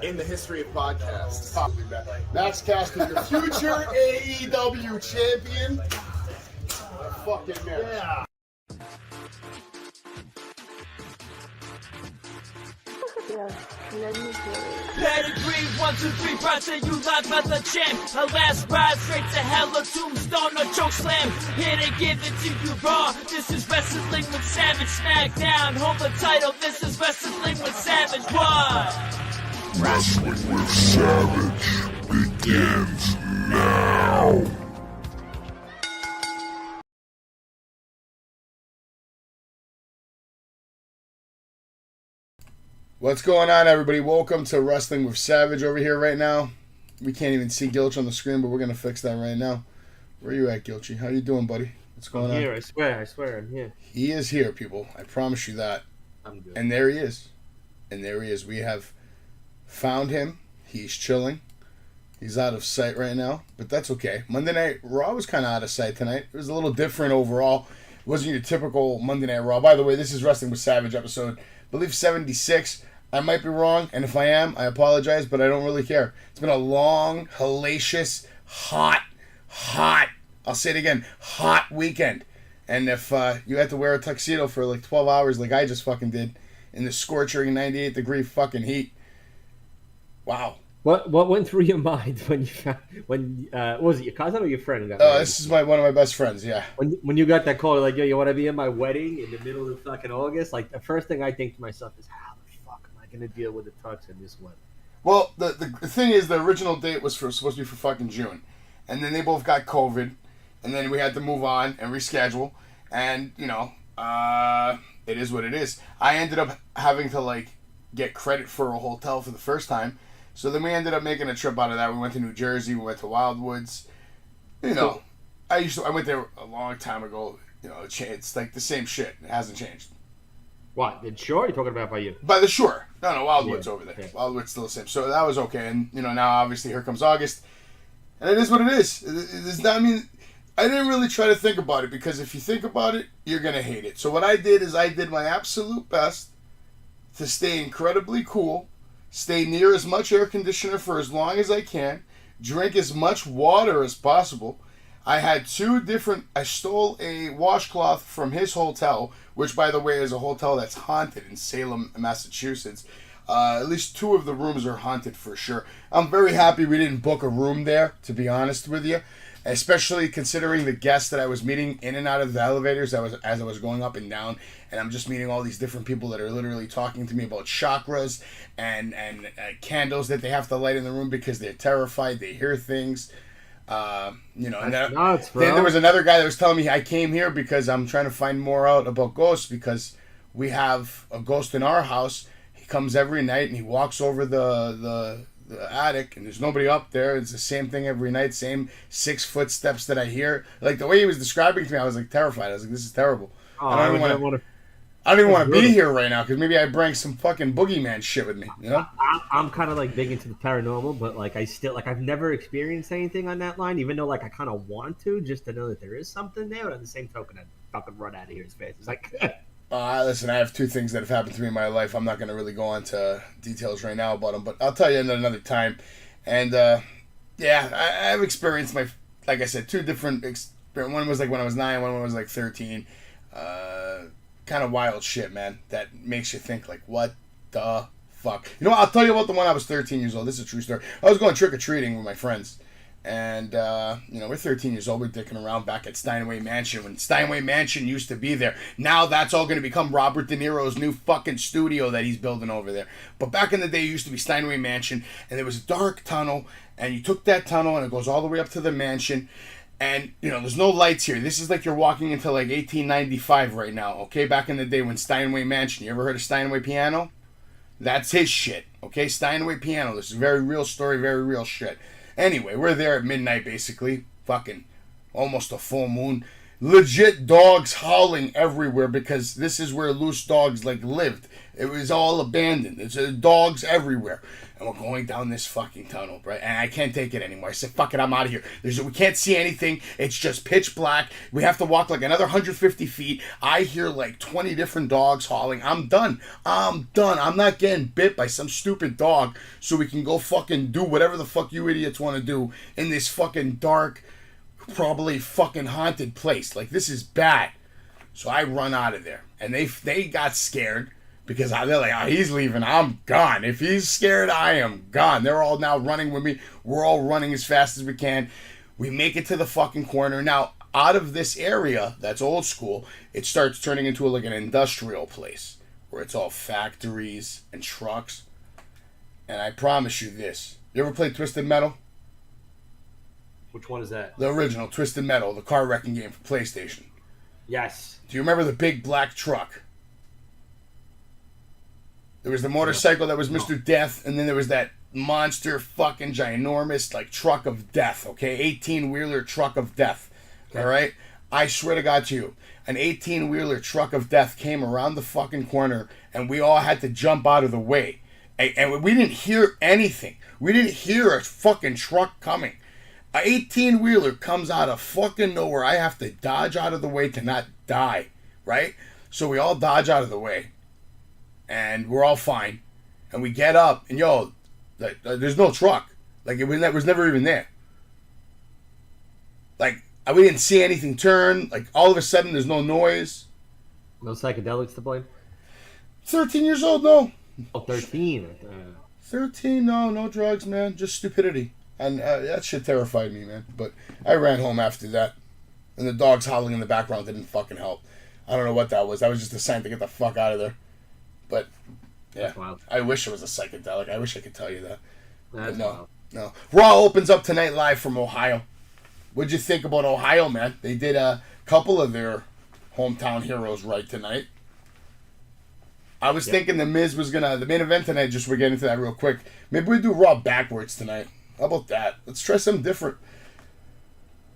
in the history of podcasts. Max Caster, your future AEW champion. Fucking man. Yeah. Pedigree, 1, 2, 3, proud to you live by the champ. A last ride straight to hell, a tombstone, a choke slam. Here to give it to you raw. This is Wrestling with Savage. Smackdown, hold the title. This is Wrestling with Savage. What? Wrestling with Savage begins now. What's going on, everybody? Welcome to Wrestling with Savage over here right now. We can't even see Gilch on the screen, but we're going to fix that right now. Where are you at, Gilchy? How you doing, buddy? What's going on? I'm here, I swear, I'm here. He is here, people. I promise you that. I'm good. And there he is. We have found him. He's chilling. He's out of sight right now, but that's okay. Monday Night Raw was kind of out of sight tonight. It was a little different overall. It wasn't your typical Monday Night Raw. By the way, this is Wrestling with Savage episode, I believe 76. I might be wrong, and if I am, I apologize, but I don't really care. It's been a long, hellacious, hot, I'll say it again, hot weekend. And if you had to wear a tuxedo for like 12 hours like I just fucking did in the scorching 98-degree fucking heat, wow. What went through your mind when was it your cousin or your friend got this is one of my best friends, yeah. When you got that call, like, yo, you want to be in my wedding in the middle of fucking August? Like, the first thing I think to myself is, how the fuck am I going to deal with the tux in this weather? Well, the thing is, the original date was supposed to be for fucking June. And then they both got COVID. And then we had to move on and reschedule. And, you know, it is what it is. I ended up having to, like, get credit for a hotel for the first time. So then we ended up making a trip out of that. We went to New Jersey. We went to Wildwoods. You know, I went there a long time ago. You know, it's like the same shit. It hasn't changed. What? The shore you're talking about by you? By the shore. No, Wildwood's over there. Yeah. Wildwood's still the same. So that was okay. And, you know, now obviously here comes August. And it is what it is. It does not mean... I didn't really try to think about it, because if you think about it, you're going to hate it. So what I did is I did my absolute best to stay incredibly cool, stay near as much air conditioner for as long as I can, drink as much water as possible. I had I stole a washcloth from his hotel, which, by the way, is a hotel that's haunted in Salem, Massachusetts. At least 2 of the rooms are haunted for sure. I'm very happy we didn't book a room there, to be honest with you. Especially considering the guests that I was meeting in and out of the elevators as I was going up and down. And I'm just meeting all these different people that are literally talking to me about chakras and candles that they have to light in the room because they're terrified. They hear things. You know, and nuts, bro. Then there was another guy that was telling me I came here because I'm trying to find more out about ghosts, because we have a ghost in our house. He comes every night and he walks over the attic, and there's nobody up there. It's the same thing every night, same 6 footsteps that I hear. Like, the way he was describing it to me, I was like terrified. I was like, this is terrible. I don't even want to be here right now, because maybe I bring some fucking boogeyman shit with me. You know, I'm kind of like big into the paranormal, but like I've never experienced anything on that line, even though like I kind of want to, just to know that there is something there. But on the same token, I'd fucking run out of here as fast. It's like. Listen, I have 2 things that have happened to me in my life. I'm not going to really go into details right now about them, but I'll tell you another time. And, yeah, I've experienced like I said, 2 different experiences. One was like when I was 9, one was like 13. Kind of wild shit, man, that makes you think, like, what the fuck? You know what? I'll tell you about the one I was 13 years old. This is a true story. I was going trick-or-treating with my friends. And, you know, we're 13 years old. We're dicking around back at Steinway Mansion when Steinway Mansion used to be there. Now that's all going to become Robert De Niro's new fucking studio that he's building over there. But back in the day, it used to be Steinway Mansion, and there was a dark tunnel, and you took that tunnel, and it goes all the way up to the mansion. And, you know, there's no lights here. This is like you're walking into, like, 1895 right now, okay? Back in the day when Steinway Mansion, you ever heard of Steinway Piano? That's his shit, okay? Steinway Piano. This is a very real story, very real shit. Anyway, we're there at midnight, basically. Fucking almost a full moon. Legit dogs howling everywhere, because this is where loose dogs, like, lived. It was all abandoned. It's dogs everywhere. and we're going down this fucking tunnel, right? And I can't take it anymore. I said, fuck it, I'm out of here. We can't see anything. It's just pitch black. We have to walk like another 150 feet. I hear like 20 different dogs hauling. I'm done. I'm not getting bit by some stupid dog so we can go fucking do whatever the fuck you idiots want to do in this fucking dark, probably fucking haunted place. Like, this is bad. So I run out of there. And they got scared. Because they're like, oh, he's leaving, I'm gone. If he's scared, I am gone. They're all now running with me. We're all running as fast as we can. We make it to the fucking corner. Now, out of this area that's old school, it starts turning into like an industrial place where it's all factories and trucks. And I promise you this. You ever played Twisted Metal? Which one is that? The original, Twisted Metal, the car wrecking game for PlayStation. Yes. Do you remember the big black truck? There was the motorcycle that was Mr. Death, and then there was that monster fucking ginormous like truck of death, okay? 18-wheeler truck of death, okay. All right? I swear to God to you, an 18-wheeler truck of death came around the fucking corner, and we all had to jump out of the way. And we didn't hear anything. We didn't hear a fucking truck coming. A 18-wheeler comes out of fucking nowhere. I have to dodge out of the way to not die, right? So we all dodge out of the way. And we're all fine. And we get up, and there's no truck. Like, it was never even there. Like, we didn't see anything turn. Like, all of a sudden, there's no noise. No psychedelics to blame? 13 years old, no. Oh, 13. 13, no drugs, man. Just stupidity. And that shit terrified me, man. But I ran home after that. And the dogs howling in the background didn't fucking help. I don't know what that was. That was just a sign to get the fuck out of there. But, yeah, I wish it was a psychedelic. I wish I could tell you that. But no. Raw opens up tonight live from Ohio. What'd you think about Ohio, man? They did a couple of their hometown heroes right tonight. I was thinking the Miz was the main event tonight, just we're getting into that real quick. Maybe we do Raw backwards tonight. How about that? Let's try something different.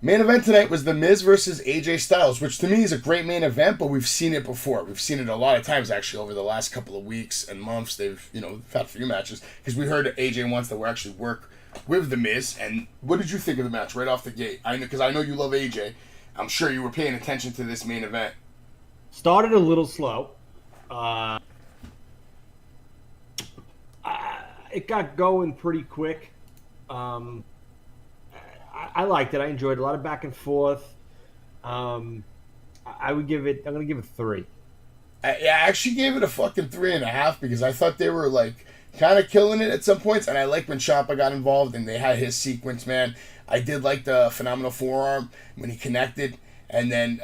Main event tonight was The Miz versus AJ Styles, which to me is a great main event, but we've seen it before. We've seen it a lot of times, actually, over the last couple of weeks and months. They've had a few matches, because we heard AJ wants to actually work with The Miz. And what did you think of the match right off the gate? Because I know you love AJ. I'm sure you were paying attention to this main event. Started a little slow. It got going pretty quick. I liked it. I enjoyed it. A lot of back and forth. I'm going to give it 3. I actually gave it a fucking 3.5 because I thought they were like kind of killing it at some points, and I liked when Champa got involved and they had his sequence, man. I did like the phenomenal forearm when he connected and then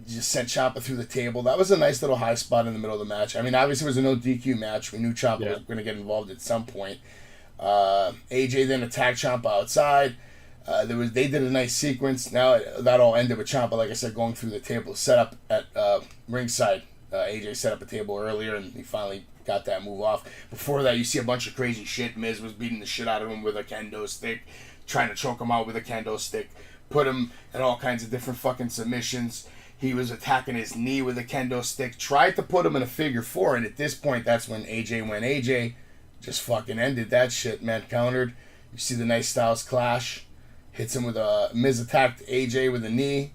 just sent Champa through the table. That was a nice little high spot in the middle of the match. I mean, obviously it was a no DQ match. We knew Champa was going to get involved at some point. AJ then attacked Champa outside. They did a nice sequence. Now that all ended with Champa, like I said, going through the table set up at ringside. AJ set up a table earlier, and he finally got that move off. Before that, you see a bunch of crazy shit. Miz was beating the shit out of him with a kendo stick, trying to choke him out with a kendo stick, put him in all kinds of different fucking submissions. He was attacking his knee with a kendo stick, tried to put him in a figure 4, and at this point, that's when AJ went AJ. Just fucking ended that shit, man. Countered. You see the nice Styles clash. Hits him with a... Miz attacked AJ with a knee.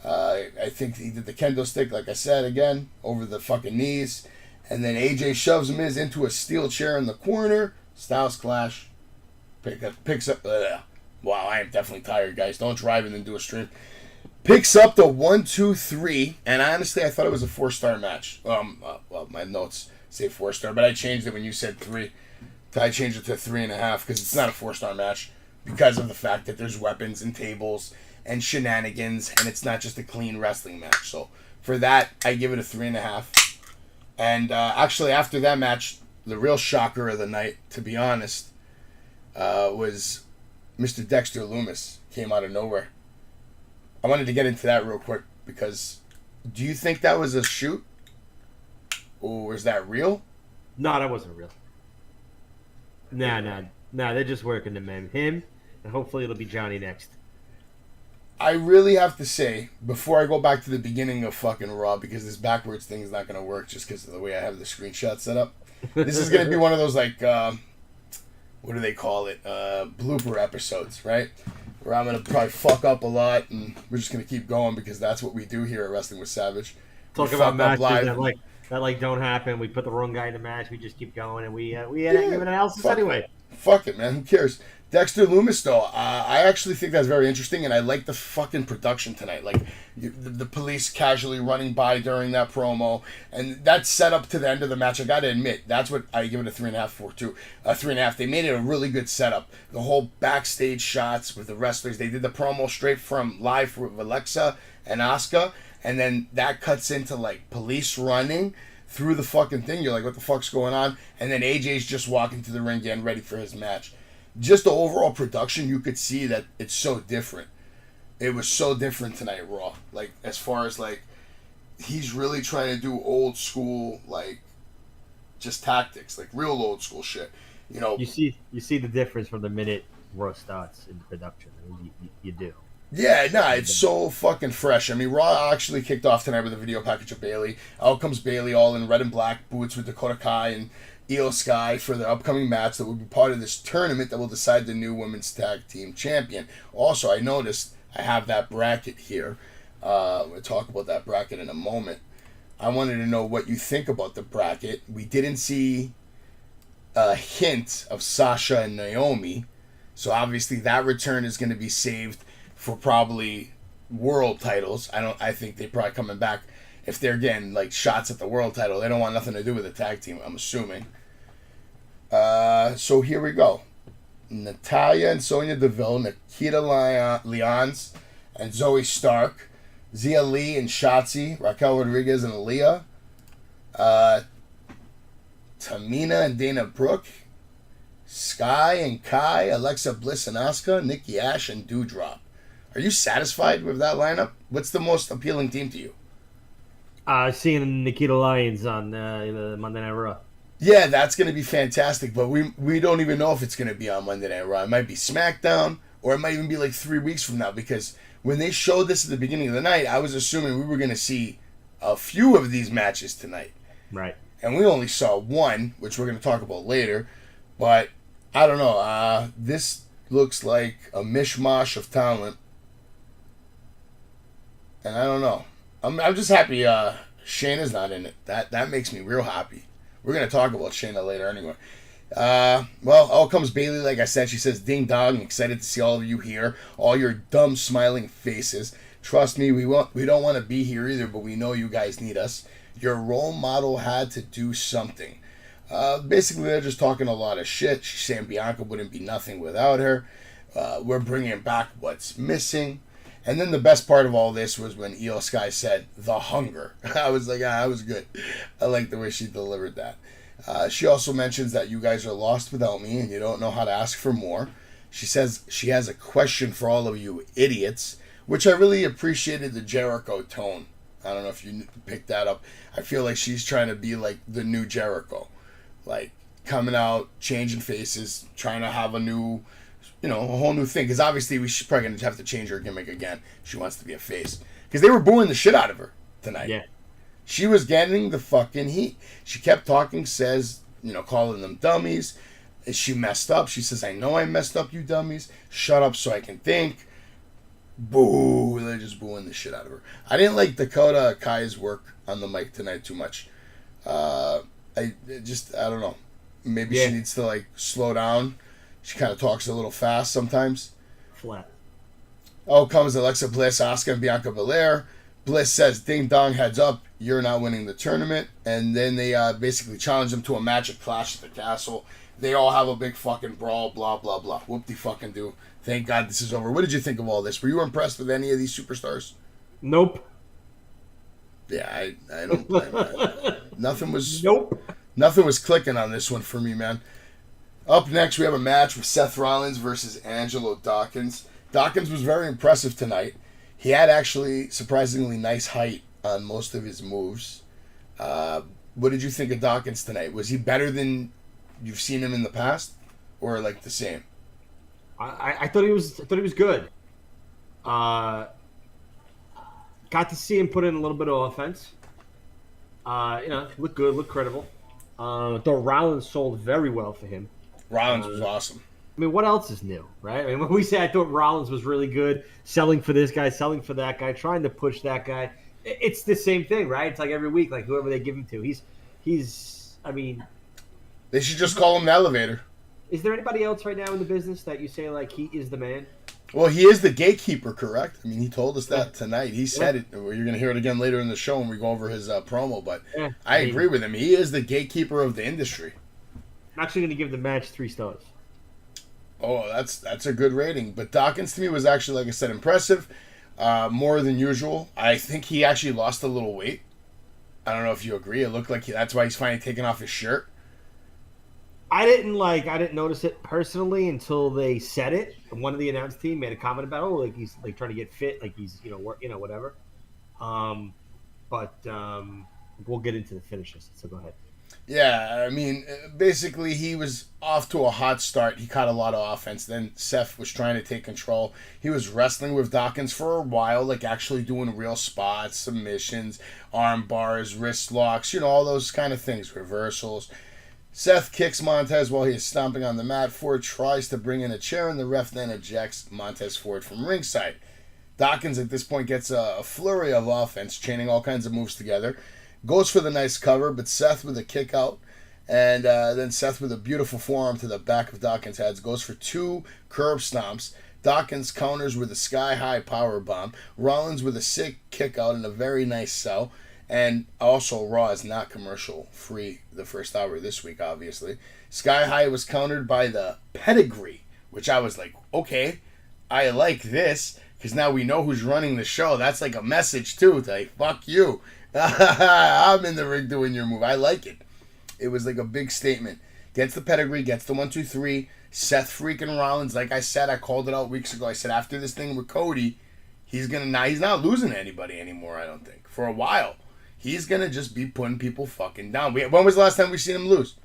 I think he did the kendo stick, like I said, again, over the fucking knees. And then AJ shoves Miz into a steel chair in the corner. Styles clash. Picks up... wow, I am definitely tired, guys. Don't drive and then do a stream. Picks up the 1, 2, 3. And honestly, I thought it was a 4-star match. Well, my notes say 4-star, but I changed it when you said 3. I changed it to 3.5 because it's not a 4-star match because of the fact that there's weapons and tables and shenanigans, and it's not just a clean wrestling match. So for that, I give it a 3.5. And actually, after that match, the real shocker of the night, to be honest, was Mr. Dexter Lumis came out of nowhere. I wanted to get into that real quick because do you think that was a shoot? Or is that real? No, that wasn't real. Nah, they're just working to meme him, and hopefully it'll be Johnny next. I really have to say, before I go back to the beginning of fucking Raw, because this backwards thing is not going to work just because of the way I have the screenshot set up. This is going to be one of those, like, what do they call it? Blooper episodes, right? Where I'm gonna probably fuck up a lot, and we're just gonna keep going because that's what we do here at Wrestling with Savage. Talk about matches that don't happen. We put the wrong guy in the match. We just keep going, and we give an analysis anyway. Fuck it, man. Who cares? Dexter Loomis, though, I actually think that's very interesting, and I like the fucking production tonight. Like, the police casually running by during that promo, and that set up to the end of the match. I gotta admit, that's what I give it a 3.5 for, too. 3.5. They made it a really good setup. The whole backstage shots with the wrestlers. They did the promo straight from live with Alexa and Asuka, and then that cuts into, like, police running through the fucking thing. You're like, what the fuck's going on? And then AJ's just walking to the ring getting ready for his match. Just the overall production, you could see that it's so different. It was so different tonight, Raw. Like, as far as, like, he's really trying to do old school, like, just tactics, like real old school shit. You know, you see the difference from the minute Raw starts in production. I mean, you do. Yeah, nah, it's so fucking fresh. I mean, Raw actually kicked off tonight with a video package of Bayley. Out comes Bayley all in red and black boots with Dakota Kai and Io Sky for the upcoming match that will be part of this tournament that will decide the new women's tag team champion. Also, I noticed I have that bracket here. We'll talk about that bracket in a moment. I wanted to know what you think about the bracket. We didn't see a hint of Sasha and Naomi, so obviously that return is going to be saved for probably world titles. I think they're probably coming back if they're getting like shots at the world title. They don't want nothing to do with the tag team, I'm assuming. So here we go. Natalya and Sonya Deville, Nikita Lyons and Zoe Stark, Zia Lee and Shotzi, Raquel Rodriguez and Aaliyah, Tamina and Dana Brooke, Sky and Kai, Alexa Bliss and Asuka, Nikki Ash and Doudrop. Are you satisfied with that lineup? What's the most appealing team to you? Seeing Nikita Lyons on the Monday Night Raw. Yeah, that's going to be fantastic, but we don't even know if it's going to be on Monday Night Raw. It might be Smackdown, or it might even be like 3 weeks from now, because when they showed this at the beginning of the night, I was assuming we were going to see a few of these matches tonight. Right. And we only saw one, which we're going to talk about later, but I don't know. This looks like a mishmash of talent, and I don't know. I'm just happy Shayna's not in it. That makes me real happy. We're going to talk about Shayna later anyway. Well, out comes Bayley, like I said. She says, ding dong, excited to see all of you here. All your dumb smiling faces. Trust me, we don't want to be here either, but we know you guys need us. Your role model had to do something. Basically, they're just talking a lot of shit. She's saying Bianca wouldn't be nothing without her. We're bringing back what's missing. And then the best part of all this was when Io Sky said, the hunger. I was like, that was good. I like the way she delivered that. She also mentions that you guys are lost without me and you don't know how to ask for more. She says she has a question for all of you idiots, which I really appreciated the Jericho tone. I don't know if you picked that up. I feel like she's trying to be like the new Jericho. Like, coming out, changing faces, trying to have a new... a whole new thing. Because obviously she's probably going to have to change her gimmick again. She wants to be a face. Because they were booing the shit out of her tonight. Yeah. She was getting the fucking heat. She kept talking, calling them dummies. She messed up. She says, I know I messed up, you dummies. Shut up so I can think. Boo. They're just booing the shit out of her. I didn't like Dakota Kai's work on the mic tonight too much. I don't know. Maybe she needs to, slow down. She kind of talks a little fast sometimes. Flat. Oh, comes Alexa Bliss, Asuka, and Bianca Belair. Bliss says, ding dong, heads up, you're not winning the tournament. And then they basically challenge them to a match at Clash at the Castle. They all have a big fucking brawl, blah, blah, blah. Whoop-de-fucking-do. Thank God this is over. What did you think of all this? Were you impressed with any of these superstars? Nope. Yeah, I don't blame that. Nothing was clicking on this one for me, man. Up next, we have a match with Seth Rollins versus Angelo Dawkins. Dawkins was very impressive tonight. He had actually surprisingly nice height on most of his moves. What did you think of Dawkins tonight? Was he better than you've seen him in the past, or the same? I thought he was good. Got to see him put in a little bit of offense. Looked good, looked credible. Though Rollins sold very well for him. Rollins was awesome. I mean, what else is new, right? I mean, when we say I thought Rollins was really good, selling for this guy, selling for that guy, trying to push that guy, it's the same thing, right? It's like every week, like whoever they give him to, he's. I mean, they should just call him the Elevator. Is there anybody else right now in the business that you say like he is the man? Well, he is the gatekeeper, correct? I mean, he told us that tonight. He said it. You're going to hear it again later in the show when we go over his promo. But I agree with him. He is the gatekeeper of the industry. I'm actually going to give the match 3 stars. Oh, that's a good rating. But Dawkins, to me, was actually, like I said, impressive. More than usual. I think he actually lost a little weight. I don't know if you agree. It looked like that's why he's finally taking off his shirt. I didn't notice it personally until they said it. And one of the announce team made a comment about, like he's like trying to get fit, like he's whatever. But we'll get into the finishes. So go ahead. Yeah, I mean, basically he was off to a hot start. He caught a lot of offense. Then Seth was trying to take control. He was wrestling with Dawkins for a while, like actually doing real spots, submissions, arm bars, wrist locks, all those kind of things, reversals. Seth kicks Montez while he is stomping on the mat. Ford tries to bring in a chair, and the ref then ejects Montez Ford from ringside. Dawkins at this point gets a flurry of offense, chaining all kinds of moves together. Goes for the nice cover, but Seth with a kick out. And then Seth with a beautiful forearm to the back of Dawkins' head goes for 2 curb stomps. Dawkins counters with a sky-high power bomb. Rollins with a sick kick out and a very nice sell. And also, Raw is not commercial-free the first hour this week, obviously. Sky High was countered by the pedigree, which I was like, okay, I like this, because now we know who's running the show. That's like a message, too. Like, fuck you. I'm in the ring doing your move. I like it. It was like a big statement. Gets the pedigree, gets the 1, 2, 3. Seth freaking Rollins, like I said, I called it out weeks ago. I said after this thing with Cody, he's not losing to anybody anymore, I don't think, for a while. He's going to just be putting people fucking down. When was the last time we seen him lose?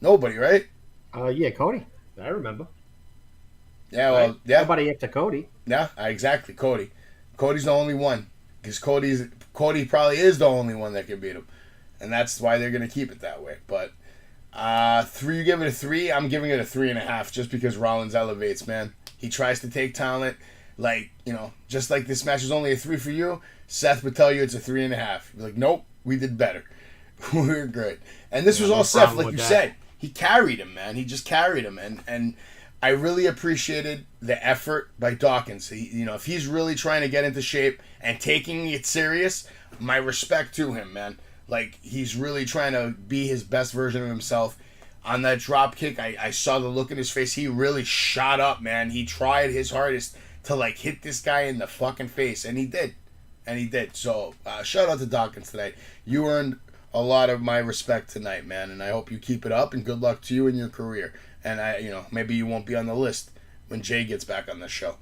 Nobody, right? Yeah, Cody. I remember. Yeah, well, right? yeah. Nobody after Cody. Yeah, exactly, Cody. Cody's the only one. Because Cody probably is the only one that can beat him. And that's why they're going to keep it that way. But, 3, you give it a 3. I'm giving it a 3.5 just because Rollins elevates, man. He tries to take talent. Like, just like this match is only a 3 for you, Seth would tell you it's a 3.5. You'd be like, nope, we did better. We're great. And this was all Seth, like you said. He carried him, man. He just carried him. And I really appreciated the effort by Dawkins. If he's really trying to get into shape and taking it serious, my respect to him, man. Like, he's really trying to be his best version of himself. On that drop kick, I saw the look in his face. He really shot up, man. He tried his hardest to hit this guy in the fucking face, and he did. So shout out to Dawkins tonight. You earned a lot of my respect tonight, man, and I hope you keep it up, and good luck to you in your career. And maybe you won't be on the list when Jay gets back on the show.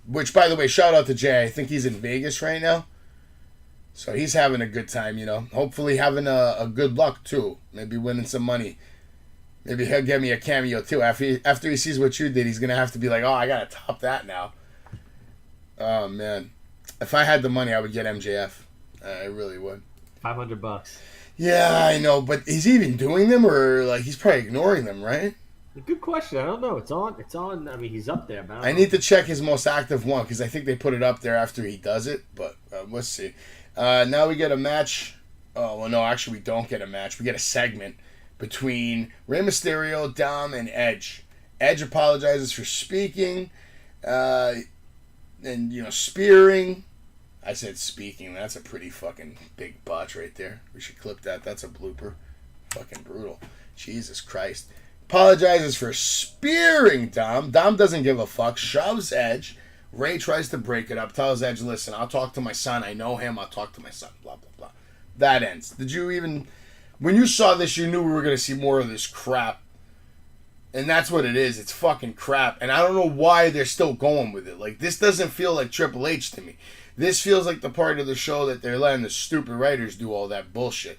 Which, by the way, shout out to Jay. I think he's in Vegas right now, so he's having a good time. Hopefully having a good luck too. Maybe winning some money. Maybe he'll give me a cameo too. After he sees what you did, he's gonna have to be like, oh, I gotta top that now. Oh, man. If I had the money, I would get MJF. I really would. $500. Yeah, I know. But is he even doing them, or he's probably ignoring them, right? Good question. I don't know. It's on. I mean, he's up there, man. I need to check his most active one, because I think they put it up there after he does it. But let's see. Now we get a match. Oh, well, no, actually we don't get a match. We get a segment between Rey Mysterio, Dom, and Edge. Edge apologizes for speaking. And, spearing. I said speaking. That's a pretty fucking big botch right there. We should clip that. That's a blooper. Fucking brutal. Jesus Christ. Apologizes for spearing Dom. Dom doesn't give a fuck. Shoves Edge. Ray tries to break it up. Tells Edge, listen, I'll talk to my son. I know him. I'll talk to my son. Blah, blah, blah. That ends. Did you even... When you saw this, you knew we were going to see more of this crap. And that's what it is. It's fucking crap. And I don't know why they're still going with it. This doesn't feel like Triple H to me. This feels like the part of the show that they're letting the stupid writers do all that bullshit.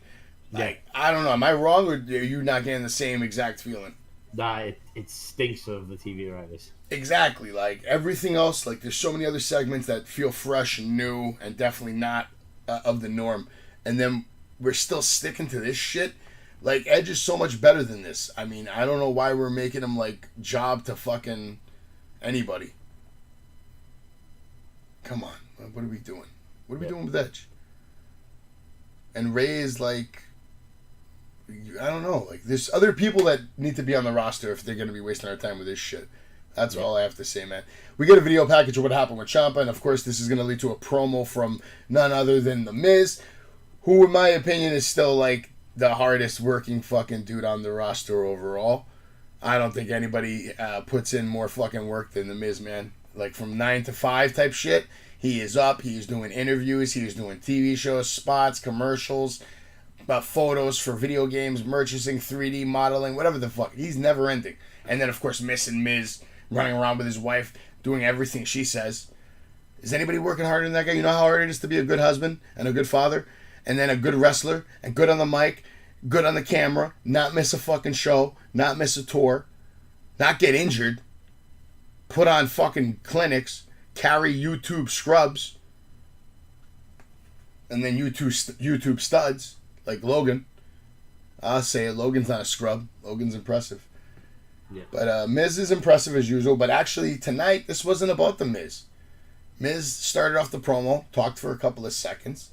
I don't know. Am I wrong, or are you not getting the same exact feeling? Nah, it stinks of the TV writers. Exactly. Everything else, there's so many other segments that feel fresh and new and definitely not of the norm. And then we're still sticking to this shit. Like, Edge is so much better than this. I mean, I don't know why we're making him, like, job to fucking anybody. Come on. What are we doing? What are we doing with Edge? And Ray is, like, I don't know. Like, there's other people that need to be on the roster if they're going to be wasting our time with this shit. That's all I have to say, man. We get a video package of what happened with Champa, and, of course, this is going to lead to a promo from none other than The Miz, who, in my opinion, is still, like, the hardest working fucking dude on the roster overall. I don't think anybody puts in more fucking work than The Miz, man. Like, from 9 to 5 type shit, he is up. He is doing interviews. He is doing TV shows, spots, commercials, photos for video games, merchandising, 3D modeling, whatever the fuck. He's never ending. And then, of course, Miz running around with his wife, doing everything she says. Is anybody working harder than that guy? You know how hard it is to be a good husband and a good father? And then a good wrestler, and good on the mic, good on the camera, not miss a fucking show, not miss a tour, not get injured, put on fucking clinics, carry YouTube scrubs, and then YouTube studs, like Logan. I'll say it, Logan's not a scrub. Logan's impressive. Yeah. But Miz is impressive as usual, but actually tonight, this wasn't about the Miz. Miz started off the promo, talked for a couple of seconds,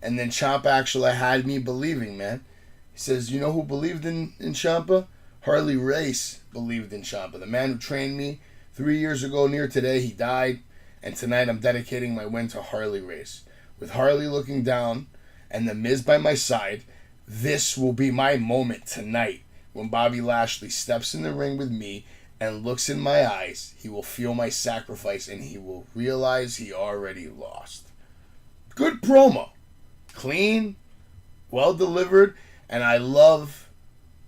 and then Champa actually had me believing, man. He says, you know who believed in Champa? Harley Race believed in Champa. The man who trained me 3 years ago near today, he died. And tonight I'm dedicating my win to Harley Race. With Harley looking down and the Miz by my side, this will be my moment tonight. When Bobby Lashley steps in the ring with me and looks in my eyes, he will feel my sacrifice and he will realize he already lost. Good promo. Clean, well delivered, and I love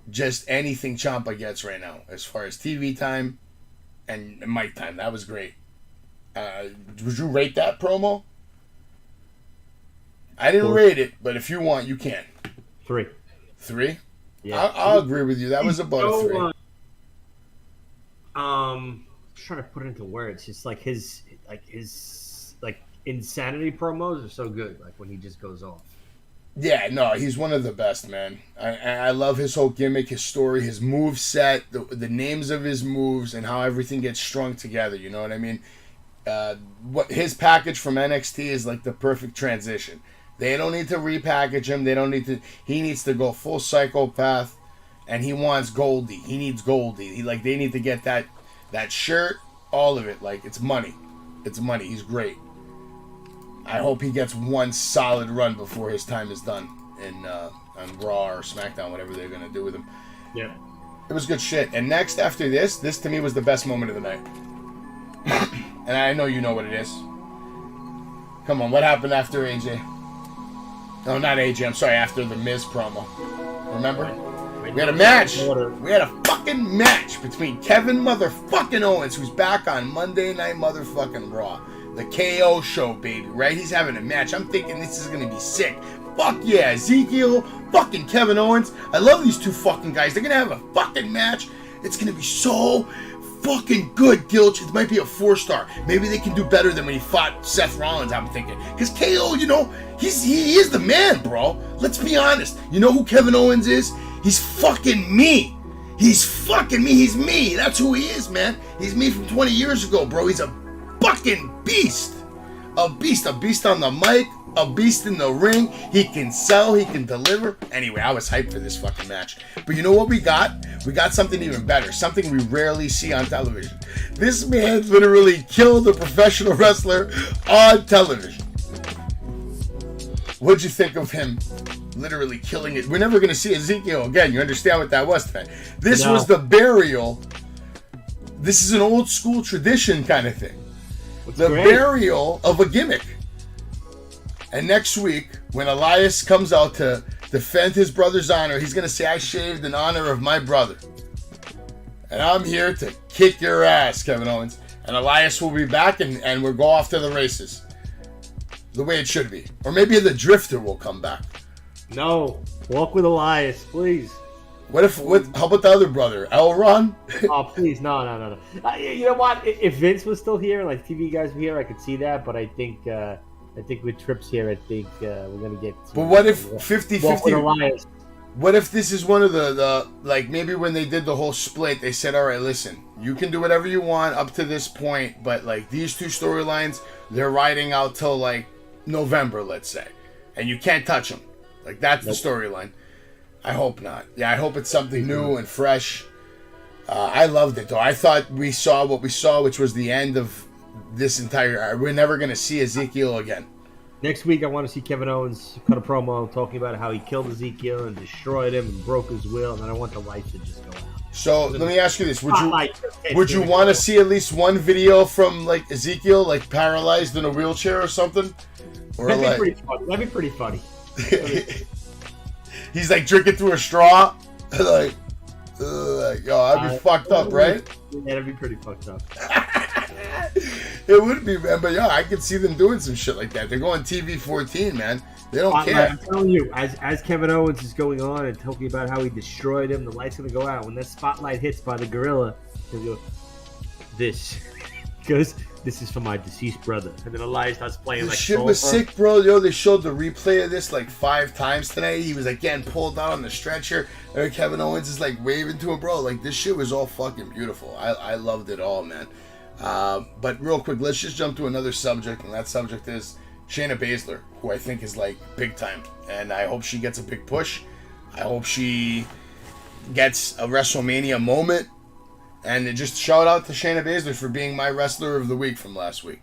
just anything Champa gets right now as far as TV time and mic time. That was great. Would you rate that promo? I didn't rate it, but if you want, you can. 3. 3? Yeah. I'll agree with you. That was about a 3. I'm trying to put it into words. It's like his insanity promos are so good, like when he just goes off. Yeah, no, he's one of the best, man. I love his whole gimmick, his story, his move set, the names of his moves, and how everything gets strung together. You know what I mean? What his package from NXT is like the perfect transition. They don't need to repackage him. They don't need to. He needs to go full psychopath, and he wants Goldie. He needs Goldie. They need to get that shirt, all of it. Like, it's money. It's money. He's great. I hope he gets one solid run before his time is done on Raw or Smackdown, whatever they're going to do with him. Yeah. It was good shit. And next, after this to me was the best moment of the night. And I know you know what it is. Come on, what happened after AJ? No, not AJ, I'm sorry, after the Miz promo. Remember? We had a match. We had a fucking match between Kevin motherfucking Owens, who's back on Monday Night motherfucking Raw. The KO show, baby, right? He's having a match. I'm thinking this is going to be sick. Fuck yeah, Ezekiel, fucking Kevin Owens. I love these two fucking guys. They're going to have a fucking match. It's going to be so fucking good, Gilch. It might be a 4-star. Maybe they can do better than when he fought Seth Rollins, I'm thinking. Because KO, you know, he is the man, bro. Let's be honest. You know who Kevin Owens is? He's fucking me. He's fucking me. He's me. That's who he is, man. He's me from 20 years ago, bro. He's a fucking beast. A beast on the mic, a beast in the ring. He can sell, he can deliver. Anyway, I was hyped for this fucking match. But you know what we got? We got something even better. Something we rarely see on television. This man literally killed a professional wrestler on television. What'd you think of him literally killing it? We're never going to see Ezekiel again. You understand what that was tonight? This was the burial. This is an old school tradition kind of thing. Burial of a gimmick. And next week, when Elias comes out to defend his brother's honor, he's going to say, I shaved in honor of my brother. And I'm here to kick your ass, Kevin Owens. And Elias will be back and we'll go off to the races. The way it should be. Or maybe the Drifter will come back. No. Walk with Elias, please. How about the other brother, Elron? Oh, please, no. You know what? If Vince was still here, like TV guys were here, I could see that. But I think with Trips here, I think we're gonna get. But what if 50-50? What if this is one of the like, maybe when they did the whole split, they said, all right, listen, you can do whatever you want up to this point, but like these two storylines, they're riding out till like November, let's say, and you can't touch them. Like, that's the storyline. I hope not. Yeah, I hope it's something new and fresh. I loved it, though. I thought we saw what we saw, which was the end of this entire... We're never going to see Ezekiel again. Next week, I want to see Kevin Owens cut a promo talking about how he killed Ezekiel and destroyed him and broke his will, and then I want the lights to just go out. So, let me ask you this. Would you want to see at least one video from, like, Ezekiel, like, paralyzed in a wheelchair or something? Or That'd be pretty funny. He's, like, drinking through a straw. Like, yo, I'd be fucked up, right? Yeah, that'd be pretty fucked up. It would be, man. But, yeah, I could see them doing some shit like that. They're going TV 14, man. They don't care. I'm telling you, as Kevin Owens is going on and talking about how he destroyed him, the light's going to go out. When that spotlight hits by the gorilla, he'll go, this is for my deceased brother. And then Elias starts playing the like shit was sick, bro. Yo, they showed the replay of this like 5 times tonight. He was like getting pulled out on the stretcher. And Kevin Owens is like waving to him, bro. Like, this shit was all fucking beautiful. I loved it all, man. But real quick, let's just jump to another subject, and that subject is Shayna Baszler, who I think is like big time, and I hope she gets a big push. I hope she gets a WrestleMania moment, and just shout out to Shayna Baszler for being my wrestler of the week from last week.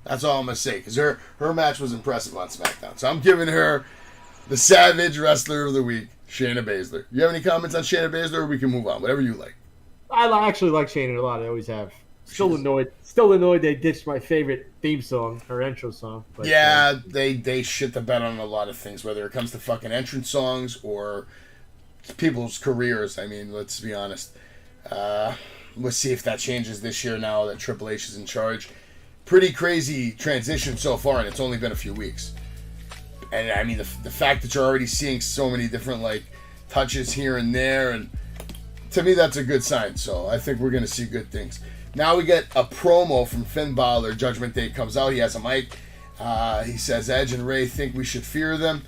That's all I'm gonna say, because her match was impressive on SmackDown. So I'm giving her the Savage Wrestler of the Week, Shayna Baszler. You have any comments on Shayna Baszler, or we can move on, whatever you like. I actually like Shayna a lot. I always have. Still annoyed they ditched my favorite theme song, her intro song. But, yeah, they shit the bed on a lot of things, whether it comes to fucking entrance songs or people's careers. I mean, let's be honest. We'll see if that changes this year now that Triple H is in charge. Pretty crazy transition so far, and it's only been a few weeks. And I mean, the fact that you're already seeing so many different like touches here and there, and to me that's a good sign. So I think we're gonna see good things. Now we get a promo from Finn Balor. Judgment Day comes out. He has a mic. He says Edge and Ray think we should fear them.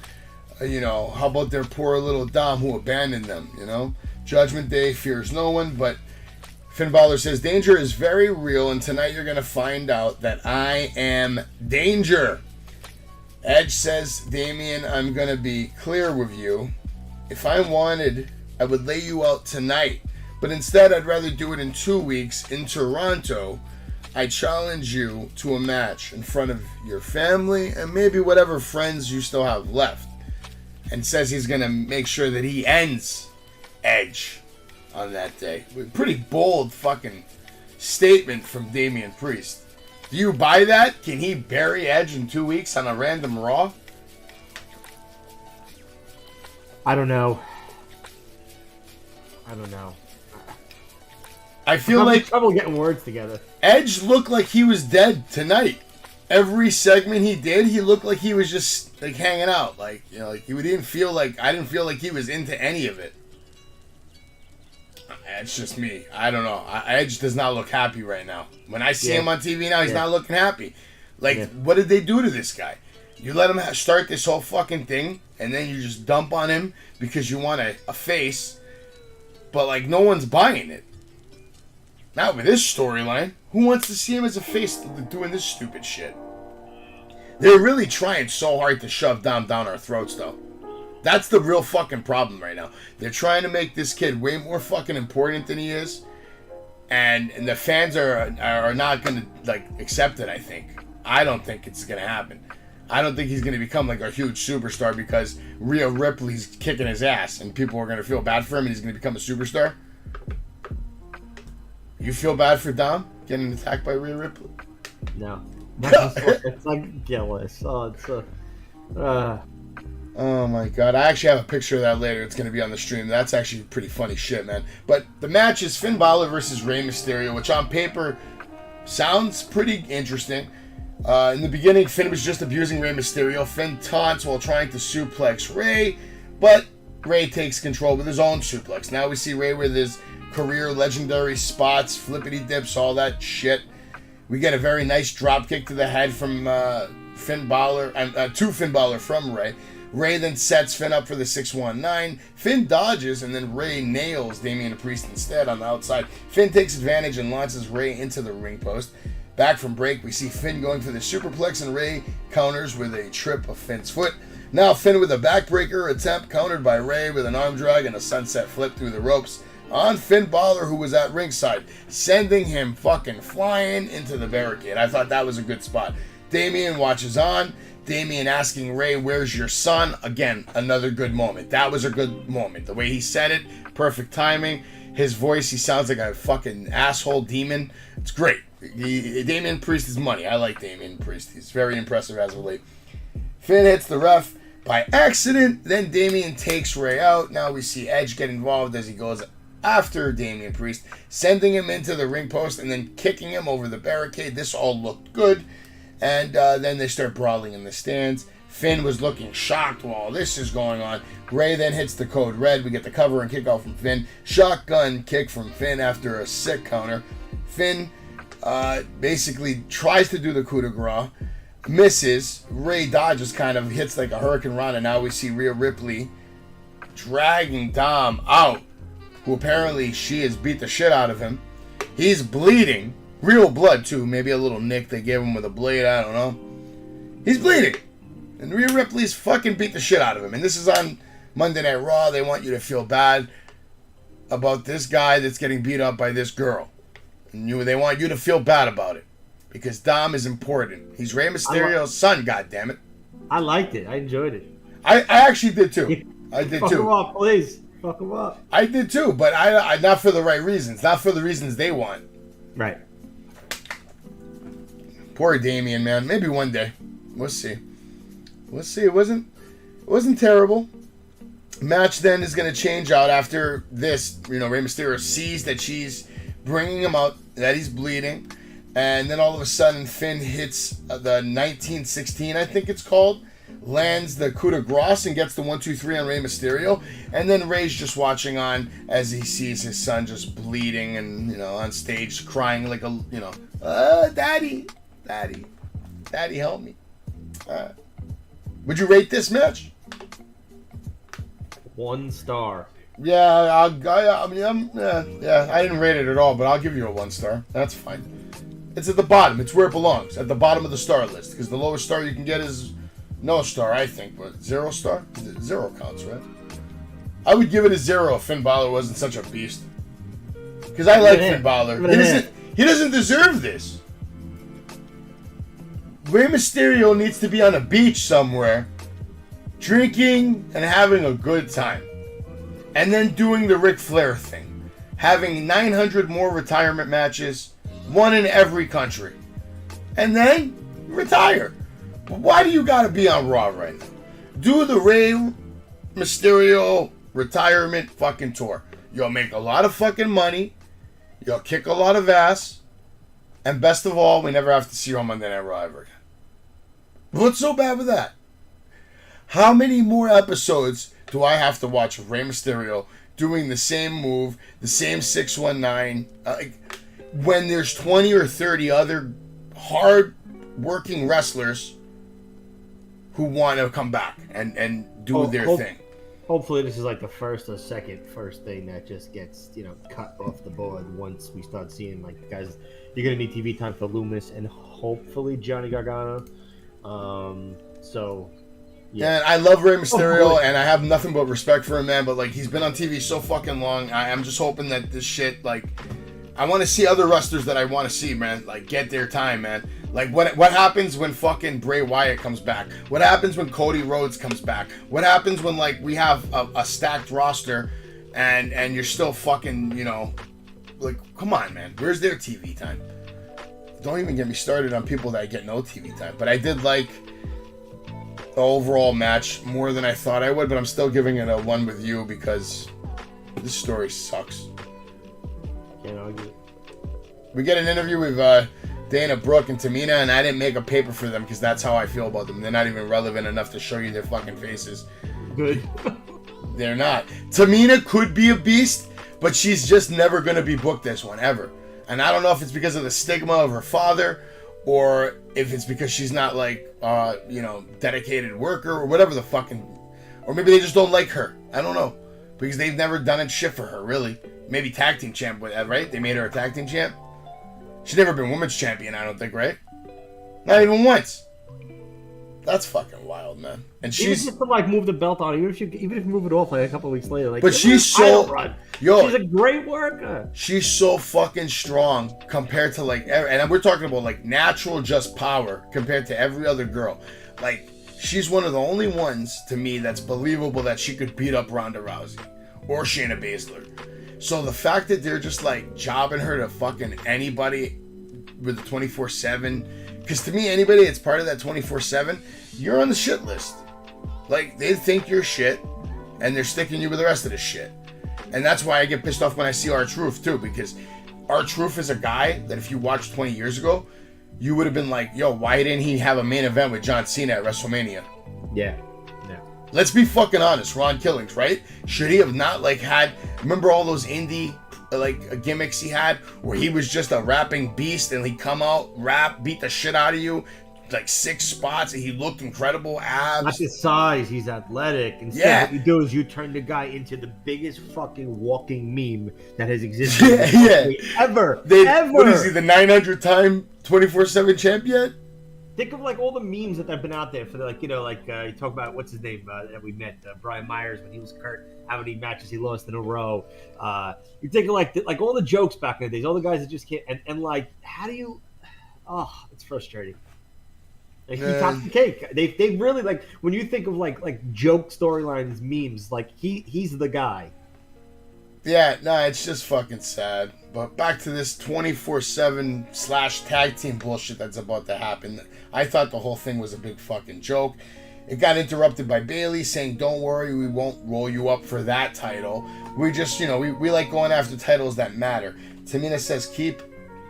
How about their poor little Dom who abandoned them? Judgment Day fears no one, but Finn Balor says danger is very real, and tonight you're going to find out that I am danger. Edge says, Damian, I'm going to be clear with you. If I wanted, I would lay you out tonight. But instead, I'd rather do it in 2 weeks in Toronto. I challenge you to a match in front of your family and maybe whatever friends you still have left. And says he's going to make sure that he ends Edge on that day. Pretty bold fucking statement from Damian Priest. Do you buy that? Can he bury Edge in 2 weeks on a random Raw? I don't know. I feel like trouble getting words together. Edge looked like he was dead tonight. Every segment he did, he looked like he was just like hanging out. Like, he didn't feel like I didn't feel like he was into any of it. It's just me. I don't know. Edge does not look happy right now. When I see him on TV now, he's not looking happy. Like, what did they do to this guy? You let him start this whole fucking thing, and then you just dump on him because you want a face, but like no one's buying it. Not with this storyline. Who wants to see him as a face doing this stupid shit? They're really trying so hard to shove Dom down our throats, though. That's the real fucking problem right now. They're trying to make this kid way more fucking important than he is. And the fans are not going to accept it, I think. I don't think it's going to happen. I don't think he's going to become like a huge superstar because Rhea Ripley's kicking his ass and people are going to feel bad for him and he's going to become a superstar. You feel bad for Dom getting attacked by Rhea Ripley? No. It's like jealous. Oh my god. I actually have a picture of that later. It's going to be on the stream. That's actually pretty funny shit, man. But the match is Finn Balor versus Rey Mysterio, which on paper sounds pretty interesting. In the beginning, Finn was just abusing Rey Mysterio. Finn taunts while trying to suplex Rey, but Rey takes control with his own suplex. Now we see Rey with his career legendary spots, flippity dips, all that shit. We get a very nice drop kick to the head from Finn Balor, to Finn Balor from Rey. Ray then sets Finn up for the 619. Finn dodges, and then Ray nails Damian Priest instead on the outside. Finn takes advantage and launches Ray into the ring post. Back from break, we see Finn going for the superplex, and Ray counters with a trip of Finn's foot. Now Finn with a backbreaker attempt, countered by Ray with an arm drag and a sunset flip through the ropes on Finn Balor, who was at ringside, sending him fucking flying into the barricade. I thought that was a good spot. Damian watches on. Damian asking Ray, "Where's your son?" Again, another good moment. That was a good moment. The way he said it, perfect timing. His voice, he sounds like a fucking asshole demon. It's great. Damian Priest is money. I like Damian Priest. He's very impressive as of late. Finn hits the ref by accident. Then Damian takes Ray out. Now we see Edge get involved as he goes after Damian Priest, sending him into the ring post and then kicking him over the barricade. This all looked good. And then they start brawling in the stands. Finn was looking shocked while all this is going on. Ray then hits the code red. We get the cover and kick out from Finn. Shotgun kick from Finn after a sick counter. Finn basically tries to do the coup de grace. Misses. Ray dodges, kind of hits like a hurricane run. And now we see Rhea Ripley dragging Dom out, who apparently she has beat the shit out of him. He's bleeding. Real blood, too. Maybe a little nick they gave him with a blade. I don't know. He's bleeding. And Rhea Ripley's fucking beat the shit out of him. And this is on Monday Night Raw. They want you to feel bad about this guy that's getting beat up by this girl. And they want you to feel bad about it. Because Dom is important. He's Rey Mysterio's son, goddammit. I liked it. I enjoyed it. I actually did, too. I did, Fuck too. him up, please. Fuck him up. I did, too. But I not for the right reasons. Not for the reasons they want. Right. Poor Damian, man. Maybe one day. We'll see. We'll see. It wasn't terrible. Match then is going to change out after this. Rey Mysterio sees that she's bringing him out, that he's bleeding. And then all of a sudden, Finn hits the 1916, I think it's called. Lands the coup de grace and gets the 1-2-3 on Rey Mysterio. And then Ray's just watching on as he sees his son just bleeding and, on stage crying like Daddy, help me. Would you rate this match? 1 star. Yeah, I didn't rate it at all, but I'll give you a 1 star. That's fine. It's at the bottom. It's where it belongs, at the bottom of the star list. Because the lowest star you can get is no star, I think. But 0 star? 0 counts, right? I would give it a 0 if Finn Balor wasn't such a beast. Because I like Finn Balor. He doesn't deserve this. Rey Mysterio needs to be on a beach somewhere, drinking and having a good time. And then doing the Ric Flair thing. Having 900 more retirement matches, 1 in every country. And then retire. But why do you gotta be on Raw right now? Do the Rey Mysterio retirement fucking tour. You'll make a lot of fucking money. You'll kick a lot of ass. And best of all, we never have to see you on Monday Night Raw ever again. What's so bad with that? How many more episodes do I have to watch of Rey Mysterio doing the same move, the same 619, when there's 20 or 30 other hard-working wrestlers who want to come back and do their thing? Hopefully this is like the first thing that just gets, cut off the board once we start seeing, like, guys, you're going to need TV time for Loomis and hopefully Johnny Gargano. Yeah. And I love Rey Mysterio, and I have nothing but respect for him, man. But like, he's been on TV so fucking long. I'm just hoping that this shit, like, I want to see other wrestlers that I want to see, man. Like, get their time, man. Like, what happens when fucking Bray Wyatt comes back? What happens when Cody Rhodes comes back? What happens when, like, we have a stacked roster, and you're still fucking, like, come on, man. Where's their TV time? Don't even get me started on people that get no TV time. But I did like the overall match more than I thought I would, but I'm still giving it a 1 with you because this story sucks. Can't argue. We get an interview with Dana, Brooke, and Tamina, and I didn't make a paper for them because that's how I feel about them. They're not even relevant enough to show you their fucking faces. Good. They're not. Tamina could be a beast, but she's just never going to be booked this one, ever. And I don't know if it's because of the stigma of her father, or if it's because she's not, like, dedicated worker, or whatever the fucking Or maybe they just don't like her. I don't know. Because they've never done it shit for her, really. Maybe tag team champ, right? They made her a tag team champ. She's never been women's champion, I don't think, right? Not even once. That's fucking wild, man. And she's even just to like move the belt on, even if you move it off like a couple of weeks later. Like, but she's so she's a great worker. She's so fucking strong compared to like, and we're talking about like natural just power compared to every other girl. Like, she's one of the only ones to me that's believable that she could beat up Ronda Rousey or Shayna Baszler. So the fact that they're just like jobbing her to fucking anybody with the 24/7. Because to me, anybody that's part of that 24/7, you're on the shit list. Like, they think you're shit, and they're sticking you with the rest of the shit. And that's why I get pissed off when I see R-Truth, too, because R-Truth is a guy that if you watched 20 years ago, you would have been like, yo, why didn't he have a main event with John Cena at WrestleMania? Yeah. Let's be fucking honest, Ron Killings, right? Should he have not, like, remember all those indie like gimmicks he had where he was just a rapping beast and he'd come out, rap, beat the shit out of you, like 6 spots, and he looked incredible, abs. Not his size, he's athletic. Instead, what you do is you turn the guy into the biggest fucking walking meme that has existed ever. What is he, the 900-time 24/7 champ yet? Think of like all the memes that have been out there for like, you know, like you talk about what's his name that we met, Brian Myers, when he was Kurt, how many matches he lost in a row. You think of like all the jokes back in the days, all the guys that just can't, and like, how do you? Oh, it's frustrating. Like, he tops the cake. They really, like, when you think of like joke storylines, memes, like he's the guy. Yeah, no, it's just fucking sad. But back to this 24/7 / tag team bullshit that's about to happen. I thought the whole thing was a big fucking joke. It got interrupted by Bayley saying, don't worry, we won't roll you up for that title. We just, you know, we like going after titles that matter. Tamina says, keep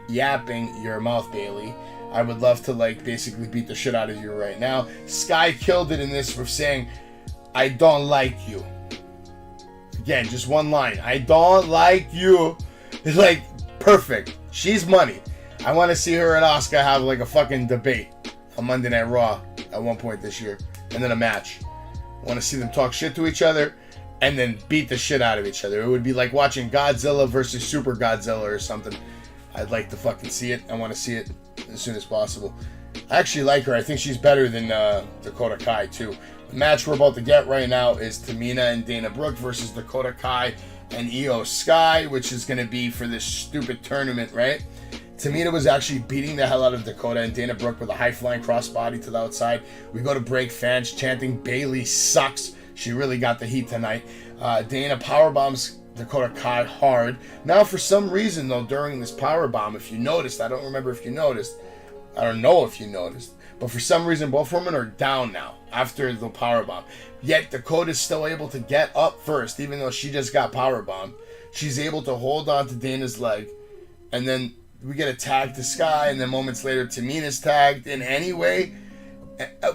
yapping your mouth, Bayley. I would love to, like, basically beat the shit out of you right now. Sky killed it in this with saying, I don't like you. Again, just one line. I don't like you. It's like, perfect. She's money. I want to see her and Asuka have like a fucking debate on Monday Night Raw at one point this year. And then a match. I want to see them talk shit to each other and then beat the shit out of each other. It would be like watching Godzilla versus Super Godzilla or something. I'd like to fucking see it. I want to see it as soon as possible. I actually like her. I think she's better than Dakota Kai too. The match we're about to get right now is Tamina and Dana Brooke versus Dakota Kai and Io Sky, which is going to be for this stupid tournament, right? Tamina was actually beating the hell out of Dakota and Dana Brooke with a high-flying crossbody to the outside. We go to break, fans chanting, Bayley sucks. She really got the heat tonight. Dana powerbombs Dakota Kai hard. Now, for some reason, though, during this powerbomb, if you noticed, I don't remember if you noticed, I don't know if you noticed, but for some reason, both women are down now after the powerbomb. Yet Dakota's still able to get up first, even though she just got powerbombed. She's able to hold on to Dana's leg, and then we get a tag to Sky, and then moments later, Tamina's tagged in anyway.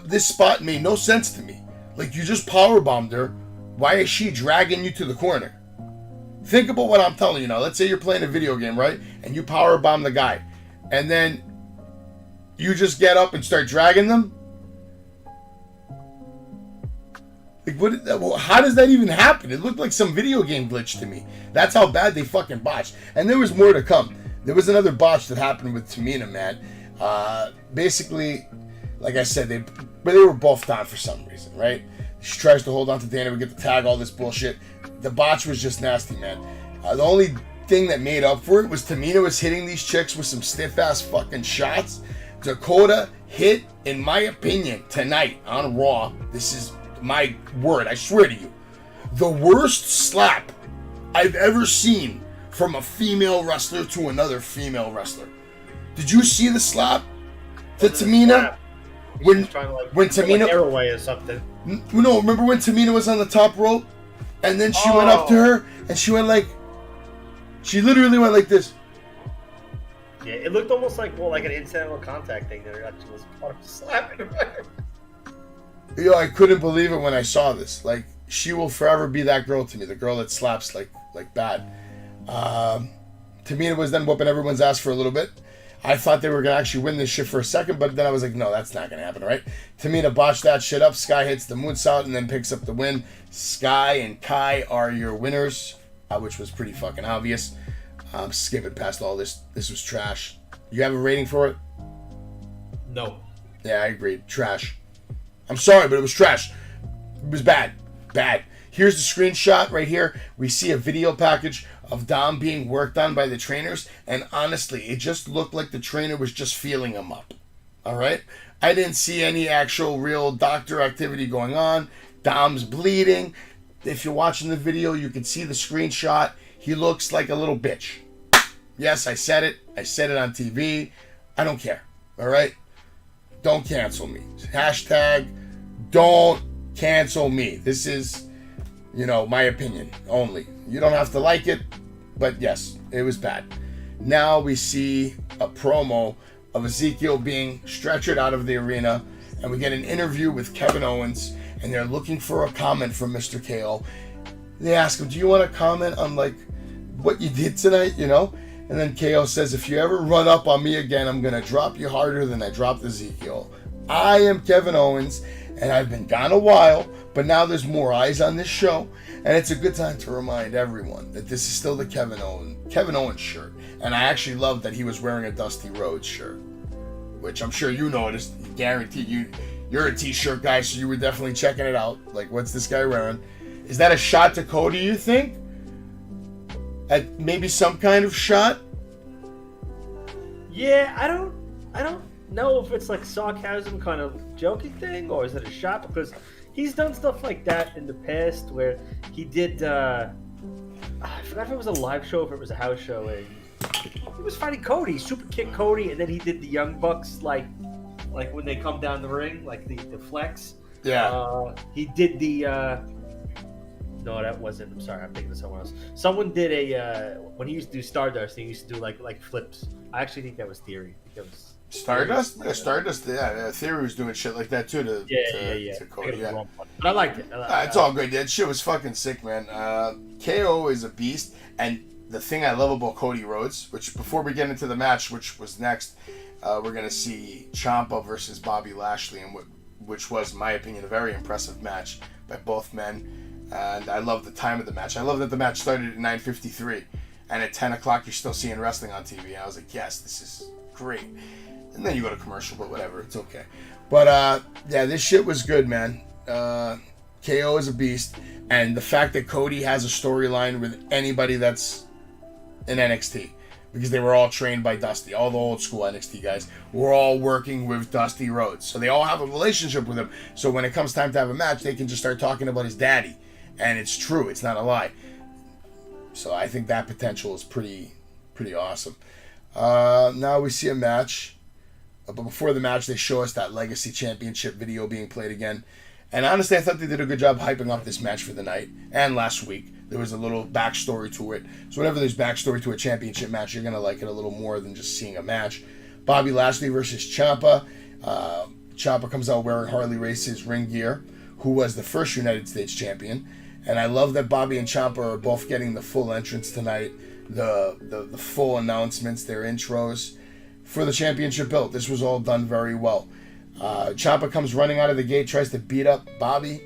This spot made no sense to me. Like, you just powerbombed her. Why is she dragging you to the corner? Think about what I'm telling you now. Let's say you're playing a video game, right? And you powerbomb the guy. And then you just get up and start dragging them? Like, how does that even happen? It looked like some video game glitch to me. That's how bad they fucking botched. And there was more to come. There was another botch that happened with Tamina, man. Basically, like I said, they were both down for some reason, right? She tries to hold on to Dana. We get the tag, all this bullshit. The botch was just nasty, man. The only thing that made up for it was Tamina was hitting these chicks with some stiff-ass fucking shots. Dakota hit, in my opinion, tonight on Raw. This is my word, I swear to you. The worst slap I've ever seen from a female wrestler to another female wrestler. Did you see the slap to Tamina? When Tamina away or something. No, remember when Tamina was on the top rope, and then she went up to her, and she literally went like this. Yeah, it looked almost like an incidental contact thing that actually was part of slapping her. Yo, I couldn't believe it when I saw this. Like, she will forever be that girl to me, the girl that slaps like bad. Tamina was then whooping everyone's ass for a little bit. I thought they were going to actually win this shit for a second, but then I was like, no, that's not going to happen, right? Tamina botched that shit up. Sky hits the moonsault and then picks up the win. Sky and Kai are your winners, which was pretty fucking obvious. I'm skipping past all this. This was trash. You have a rating for it? No. Yeah, I agree. Trash. I'm sorry, but it was trash. It was bad. Bad. Here's the screenshot right here. We see a video package of Dom being worked on by the trainers, and honestly, it just looked like the trainer was just feeling him up. All right? I didn't see any actual real doctor activity going on. Dom's bleeding. If you're watching the video, you can see the screenshot. He looks like a little bitch. Yes, I said it. I said it on TV. I don't care. All right? Don't cancel me. Hashtag don't cancel me. This is, my opinion only. You don't have to like it, but yes, it was bad. Now we see a promo of Ezekiel being stretchered out of the arena, and we get an interview with Kevin Owens, and they're looking for a comment from Mr. KO. They ask him, do you want to comment on, what you did tonight, And then KO says, if you ever run up on me again, I'm going to drop you harder than I dropped Ezekiel. I am Kevin Owens, and I've been gone a while, but now there's more eyes on this show, and it's a good time to remind everyone that this is still the Kevin Owens shirt. And I actually love that he was wearing a Dusty Rhodes shirt, which I'm sure you noticed. Guaranteed you're a t-shirt guy, so you were definitely checking it out. What's this guy wearing? Is that a shot to Cody, you think? At maybe some kind of shot? Yeah, I don't know if it's sarcasm kind of joking thing, or is it a shot? Because he's done stuff like that in the past where he did, I forgot if it was a live show or if it was a house show, and he was fighting Cody, super kick Cody, and then he did the Young Bucks, like when they come down the ring, the flex. Yeah. He did the, no, that wasn't. I'm sorry, I'm thinking of someone else. Someone did when he used to do Stardust, he used to do like flips. I actually think that was Theory. I think that was Stardust? Yeah, Stardust, yeah. Theory was doing shit like that too to Cody. Yeah. But I liked it. It's all good. That shit was fucking sick, man. KO is a beast, and the thing I love about Cody Rhodes, which before we get into the match, which was next, we're gonna see Champa versus Bobby Lashley, and which was, in my opinion, a very impressive match by both men. And I love the time of the match. I love that the match started at 9:53, and at 10 o'clock you're still seeing wrestling on TV. I was like, yes, this is great. And then you go to commercial, but whatever, it's okay. But yeah, this shit was good, man. KO is a beast, and the fact that Cody has a storyline with anybody that's in NXT, because they were all trained by Dusty. All the old school NXT guys were all working with Dusty Rhodes, so they all have a relationship with him. So when it comes time to have a match, they can just start talking about his daddy. And it's true. It's not a lie. So I think that potential is pretty awesome. Now we see a match. But before the match, they show us that Legacy Championship video being played again. And honestly, I thought they did a good job hyping up this match for the night. And last week, there was a little backstory to it. So whenever there's backstory to a championship match, you're going to like it a little more than just seeing a match. Bobby Lashley versus Champa. Champa comes out wearing Harley Race's ring gear, who was the first United States champion. And I love that Bobby and Champa are both getting the full entrance tonight, the full announcements, their intros for the championship belt. This was all done very well. Champa comes running out of the gate, tries to beat up Bobby.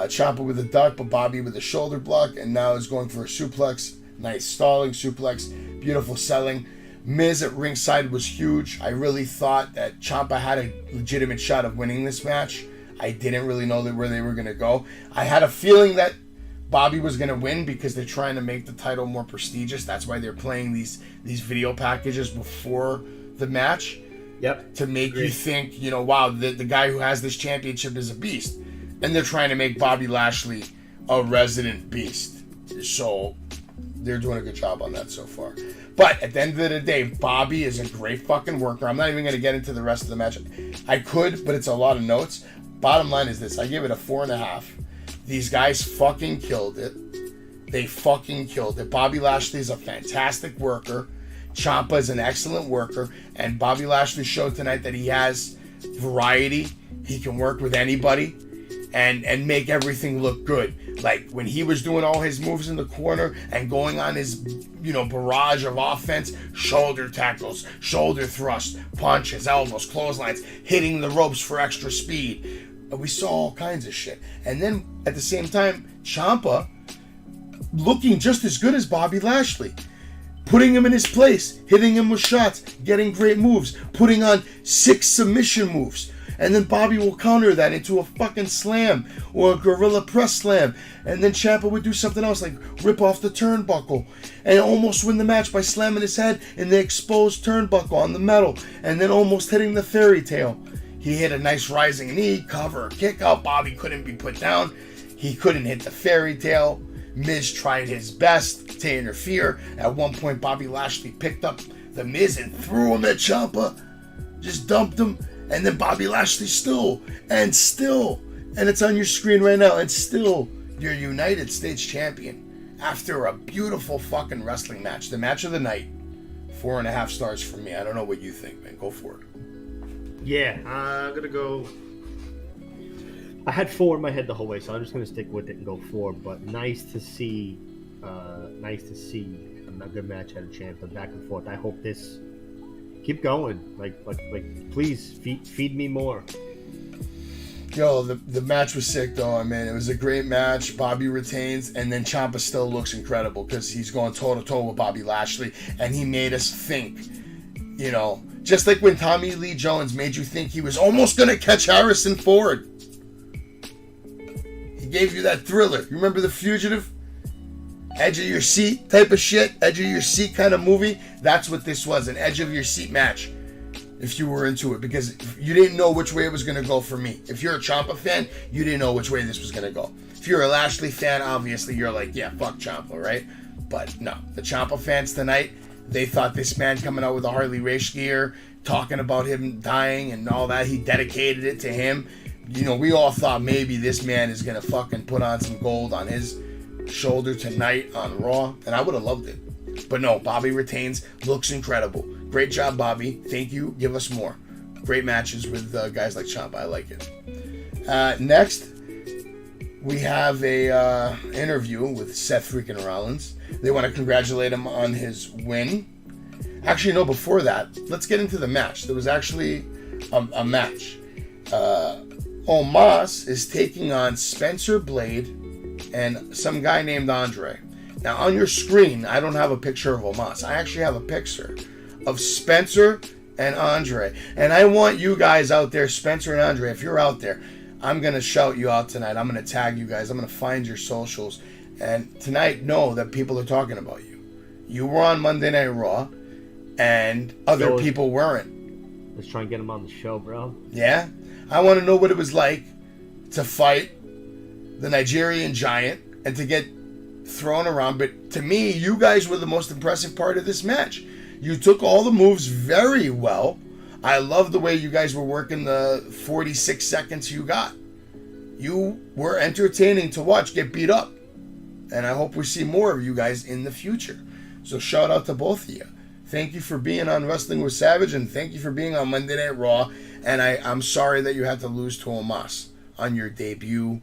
Champa with a duck, but Bobby with a shoulder block, and now is going for a suplex. Nice stalling suplex, beautiful selling. Miz at ringside was huge. I really thought that Champa had a legitimate shot of winning this match. I didn't really know where they were going to go. I had a feeling that Bobby was going to win because they're trying to make the title more prestigious. That's why they're playing these video packages before the match. Yep. To make you think, wow, the guy who has this championship is a beast. And they're trying to make Bobby Lashley a resident beast. So they're doing a good job on that so far. But at the end of the day, Bobby is a great fucking worker. I'm not even going to get into the rest of the match. I could, but it's a lot of notes. Bottom line is this. I give it a 4.5. These guys fucking killed it. They fucking killed it. Bobby Lashley is a fantastic worker. Ciampa is an excellent worker. And Bobby Lashley showed tonight that he has variety. He can work with anybody and make everything look good. Like when he was doing all his moves in the corner and going on his, barrage of offense, shoulder tackles, shoulder thrusts, punches, elbows, clotheslines, hitting the ropes for extra speed. We saw all kinds of shit. And then at the same time, Champa looking just as good as Bobby Lashley. Putting him in his place, hitting him with shots, getting great moves, putting on 6 submission moves. And then Bobby will counter that into a fucking slam or a gorilla press slam. And then Champa would do something else like rip off the turnbuckle and almost win the match by slamming his head in the exposed turnbuckle on the metal and then almost hitting the fairy tale. He hit a nice rising knee, cover, kick out. Bobby couldn't be put down. He couldn't hit the fairy tale. Miz tried his best to interfere. At one point, Bobby Lashley picked up the Miz and threw him at Champa. Just dumped him. And then Bobby Lashley still, and it's on your screen right now, and still, your United States champion. After a beautiful fucking wrestling match. The match of the night. 4.5 stars from me. I don't know what you think, man. Go for it. Yeah, I'm going to go... I had 4 in my head the whole way, so I'm just going to stick with it and go 4. But nice to see a good match out of Champa, back and forth. I hope this keep going. Like please feed me more. Yo, the match was sick though. I mean, it was a great match. Bobby retains, and then Ciampa still looks incredible because he's going toe to toe with Bobby Lashley, and he made us think. Just like when Tommy Lee Jones made you think he was almost gonna catch Harrison Ford. He gave you that thriller. You remember The Fugitive? Edge of your seat type of shit, edge of your seat kind of movie. That's what this was, an edge of your seat match. If you were into it, because you didn't know which way it was going to go for me. If you're a Ciampa fan, you didn't know which way this was going to go. If you're a Lashley fan, obviously you're like, yeah, fuck Ciampa, right? But no, the Ciampa fans tonight, they thought this man coming out with a Harley Race gear, talking about him dying and all that, he dedicated it to him. We all thought maybe this man is going to fucking put on some gold on his shoulder tonight on Raw, and I would have loved it. But no, Bobby retains, looks incredible. Great job, Bobby. Thank you. Give us more. Great matches with guys like Ciampa. I like it. Next, we have a interview with Seth freaking Rollins. They want to congratulate him on his win. Actually, no, before that, let's get into the match. There was actually a match. Omos is taking on Spencer Blade and some guy named Andre. Now, on your screen, I don't have a picture of Omos. I actually have a picture of Spencer and Andre. And I want you guys out there, Spencer and Andre, if you're out there, I'm going to shout you out tonight. I'm going to tag you guys. I'm going to find your socials. And tonight, know that people are talking about you. You were on Monday Night Raw, and other people weren't. Let's try and get them on the show, bro. Yeah? I want to know what it was like to fight the Nigerian Giant and to get thrown around. But to me, you guys were the most impressive part of this match. You took all the moves very well. I love the way you guys were working the 46 seconds you got. You were entertaining to watch get beat up. And I hope we see more of you guys in the future. So shout out to both of you. Thank you for being on Wrestling with Savage, and thank you for being on Monday Night Raw. And I'm sorry that you had to lose to Omos on your debut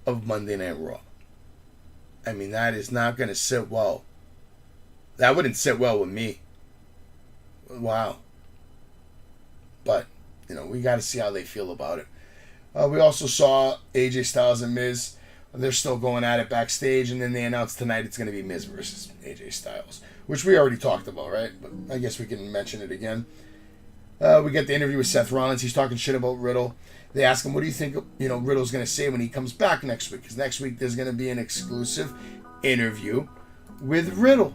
of Monday Night Raw. I mean, that is not going to sit well. That wouldn't sit well with me. Wow. But, we got to see how they feel about it. We also saw AJ Styles and Miz. They're still going at it backstage, and then they announced tonight it's going to be Miz versus AJ Styles, which we already talked about, right? But I guess we can mention it again. We get the interview with Seth Rollins. He's talking shit about Riddle. They ask him, what do you think, Riddle's going to say when he comes back next week? Because next week there's going to be an exclusive interview with Riddle.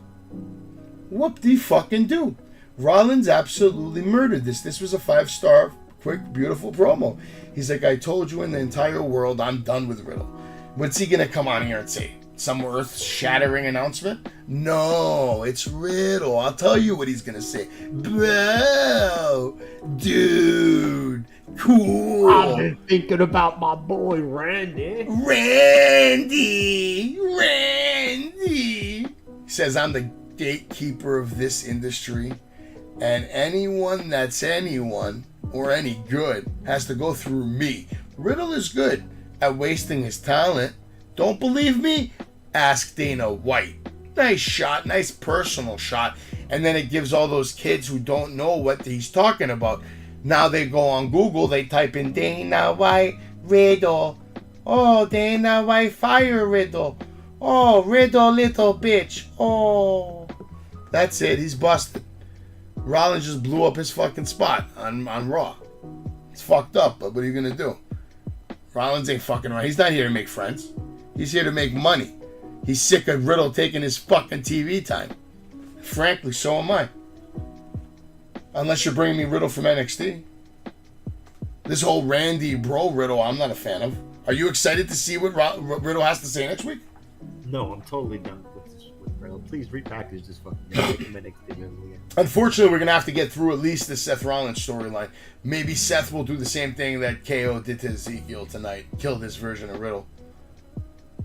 Whoop-de-fucking-do. Rollins absolutely murdered this. This was a 5-star, quick, beautiful promo. He's like, I told you in the entire world, I'm done with Riddle. What's he going to come on here and say? Some earth-shattering announcement? No, it's Riddle. I'll tell you what he's going to say. Bro, dude, cool. I've been thinking about my boy Randy. Randy. He says, I'm the gatekeeper of this industry, and anyone that's anyone or any good has to go through me. Riddle is good at wasting his talent Don't believe me? Ask Dana White. Nice shot, nice personal shot. And then it gives all those kids who don't know what he's talking about. Now they go on Google, they type in Dana White Riddle. Oh, Dana White fire Riddle. Oh, Riddle little bitch. Oh. That's it, he's busted. Rollins just blew up his fucking spot on Raw. It's fucked up, but what are you gonna do? Rollins ain't fucking around. He's not here to make friends. He's here to make money. He's sick of Riddle taking his fucking TV time. Frankly, so am I. Unless you're bringing me Riddle from NXT. This whole Randy Bro Riddle, I'm not a fan of. Are you excited to see what Riddle has to say next week? No, I'm totally done with Riddle. Please repackage this fucking NXT. Unfortunately, we're going to have to get through at least the Seth Rollins storyline. Maybe Seth will do the same thing that KO did to Ezekiel tonight. Kill this version of Riddle.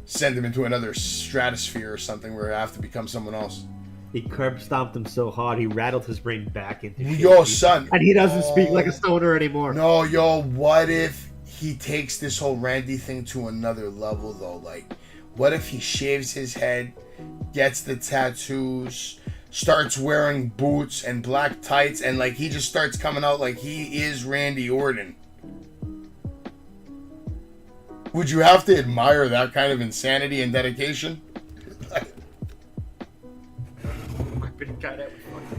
Send him into another stratosphere or something where I have to become someone else. He curb stomped him so hard he rattled his brain back into shit. Yo, son. And he doesn't speak like a stoner anymore. No, yo, what if he takes this whole Randy thing to another level, though? Like, what if he shaves his head, gets the tattoos, starts wearing boots and black tights, and, like, he just starts coming out like he is Randy Orton? Would you have to admire that kind of insanity and dedication?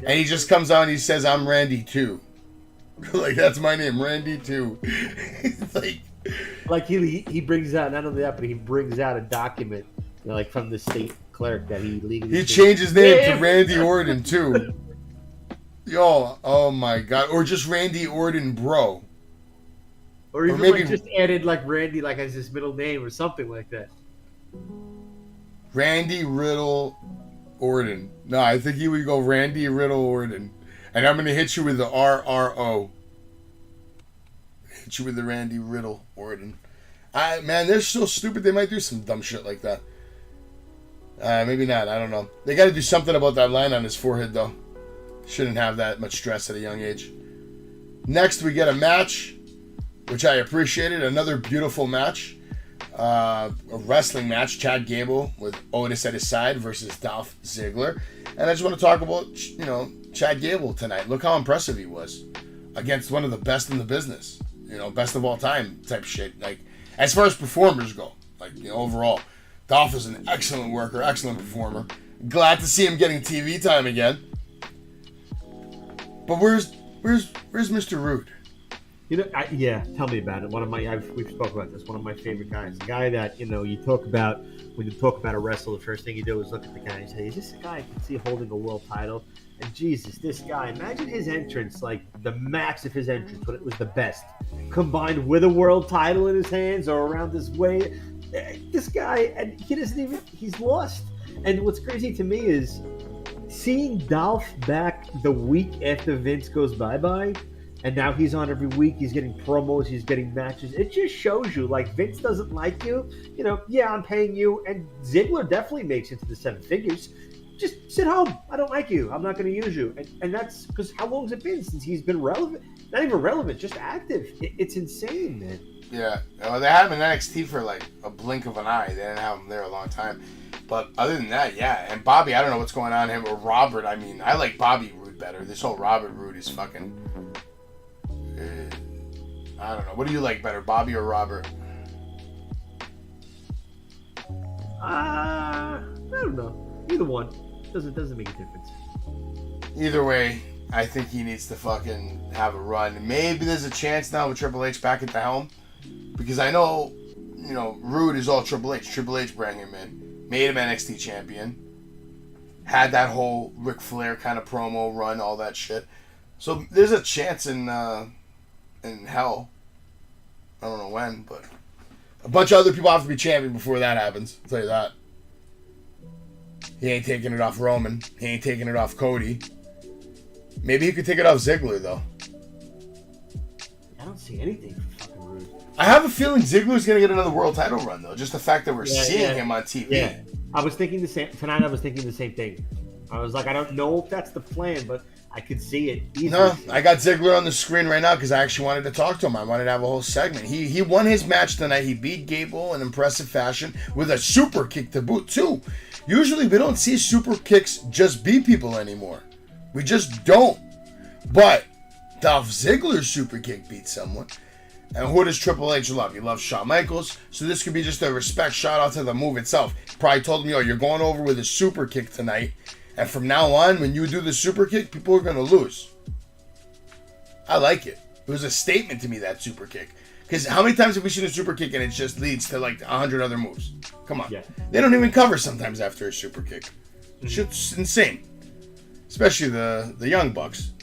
And he just comes out and he says, I'm Randy too. Like, that's my name, Randy too. like he brings out, not only that, but he brings out a document, you know, like from the state clerk that he legally... He changed his name to Randy Orton too. Yo, oh my God. Or just Randy Orton Bro. Or even maybe, like, just added like Randy like as his middle name or something like that. Randy Riddle Orton. No, I think he would go Randy Riddle Orton. And I'm going to hit you with the RRO. Hit you with the Randy Riddle Orton. Man, they're so stupid. They might do some dumb shit like that. Maybe not. I don't know. They got to do something about that line on his forehead, though. Shouldn't have that much stress at a young age. Next, we get a match, which I appreciated. Another beautiful match. A wrestling match. Chad Gable with Otis at his side versus Dolph Ziggler. And I just want to talk about, you know, Chad Gable tonight. Look how impressive he was against one of the best in the business. You know, best of all time type shit. Like, as far as performers go, like, you know, overall, Dolph is an excellent worker, excellent performer. Glad to see him getting TV time again. But where's Mr. Rude? You know, yeah, tell me about it. We've spoken about this. One of my favorite guys. The guy that, you know, you talk about when you talk about a wrestler. The first thing you do is look at the guy and say, "Is this a guy I can see holding a world title?" And Jesus, this guy! Imagine his entrance, like the max of his entrance, but it was the best, combined with a world title in his hands or around his way. This guy, and he doesn't even. He's lost. And what's crazy to me is seeing Dolph back the week after Vince goes bye-bye. And now he's on every week. He's getting promos. He's getting matches. It just shows you, like, Vince doesn't like you. You know, yeah, I'm paying you. And Ziggler definitely makes it to the 7 figures. Just sit home. I don't like you. I'm not going to use you. And that's because how long has it been since he's been relevant? Not even relevant, just active. It's insane, man. Yeah. Well, they had him in NXT for, like, a blink of an eye. They didn't have him there a long time. But other than that, yeah. And Bobby, I don't know what's going on him. Or Robert, I mean, I like Bobby Roode better. This whole Robert Roode is fucking... I don't know. What do you like better, Bobby or Robert? I don't know. Either one doesn't make a difference. Either way, I think he needs to fucking have a run. Maybe there's a chance now with Triple H back at the helm, because I know, you know, Rude is all Triple H. Triple H brought him in, made him NXT champion, had that whole Ric Flair kind of promo run, all that shit. So there's a chance in hell. I don't know when, but a bunch of other people have to be champion before that happens. I'll tell you that. He ain't taking it off Roman. He ain't taking it off Cody. Maybe he could take it off Ziggler, though. I don't see anything for fucking Rude. I have a feeling Ziggler's going to get another world title run, though. Just the fact that we're seeing him on TV. Yeah. I was thinking the same. Tonight I was thinking the same thing. I was like, I don't know if that's the plan, but I could see it easily. No, I got Ziggler on the screen right now because I actually wanted to talk to him. I wanted to have a whole segment. He won his match tonight. He beat Gable in impressive fashion with a super kick to boot, too. Usually we don't see super kicks just beat people anymore. We just don't. But Dolph Ziggler's super kick beat someone. And who does Triple H love? He loves Shawn Michaels. So this could be just a respect shout out to the move itself. Probably told him, yo, you're going over with a super kick tonight. And from now on, when you do the super kick, people are going to lose. I like it. It was a statement to me, that super kick. Because how many times have we seen a super kick and it just leads to like 100 other moves? Come on. Yeah. They don't even cover sometimes after a super kick. Shit's insane. Especially the Young Bucks.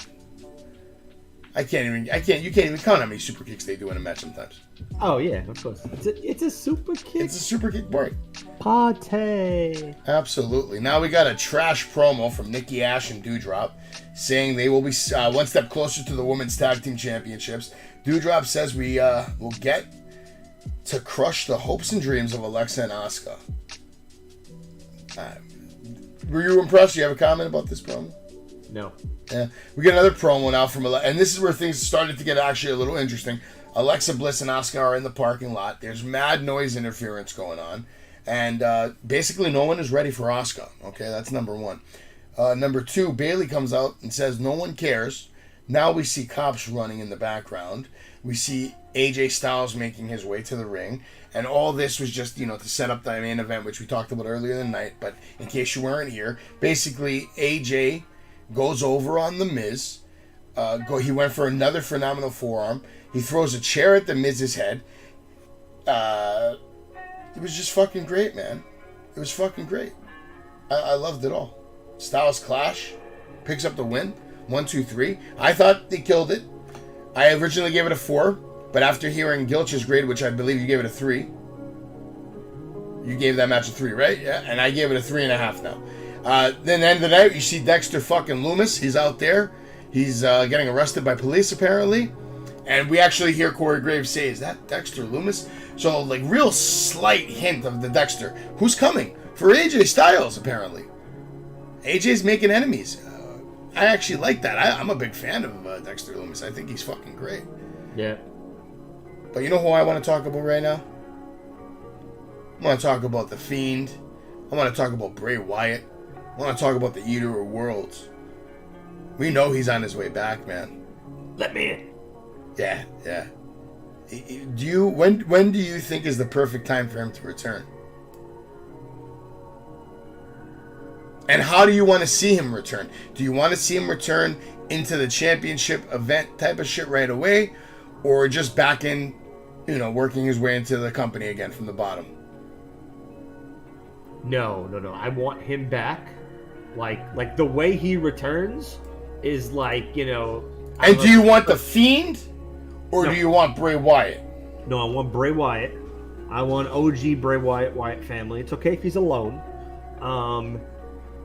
You can't even count how many super kicks they do in a match sometimes. Oh yeah, of course. It's a super kick. It's a super kick boy. Party. Absolutely. Now we got a trash promo from Nikki Ash and Doudrop saying they will be one step closer to the Women's Tag Team Championships. Doudrop says we will get to crush the hopes and dreams of Alexa and Asuka. Were you impressed? Do you have a comment about this promo? No. Yeah, we get another promo now from Alexa, and this is where things started to get actually a little interesting. Alexa Bliss and Asuka are in the parking lot. There's mad noise interference going on, and basically no one is ready for Asuka. Okay, that's number one. Number two, Bayley comes out and says no one cares. Now we see cops running in the background. We see AJ Styles making his way to the ring, and all this was just, to set up the main event, which we talked about earlier in the night. But in case you weren't here, basically AJ goes over on The Miz. He went for another phenomenal forearm. He throws a chair at The Miz's head. It was just fucking great, man. It was fucking great. I loved it all. Styles Clash picks up the win. 1, 2, 3. I thought they killed it. I originally gave it a 4, but after hearing Gilch's grade, which I believe you gave it a 3, you gave that match a 3, right? Yeah, and I gave it a 3.5 now. Then the end of the night, you see Dexter fucking Loomis. He's out there. He's getting arrested by police, apparently. And we actually hear Corey Graves say, is that Dexter Loomis? So, real slight hint of the Dexter. Who's coming? For AJ Styles, apparently. AJ's making enemies. I actually like that. I'm a big fan of Dexter Loomis. I think he's fucking great. Yeah. But you know who I want to talk about right now? I want to talk about The Fiend. I want to talk about Bray Wyatt. I want to talk about the Eater of Worlds. We know he's on his way back, man. Let me in. Yeah. When do you think is the perfect time for him to return? And how do you want to see him return? Do you want to see him return into the championship event type of shit right away? Or just back in, working his way into the company again from the bottom? No. I want him back. Like the way he returns is And do you want The Fiend? Or do you want Bray Wyatt? No, I want Bray Wyatt. I want OG Bray Wyatt family. It's okay if he's alone.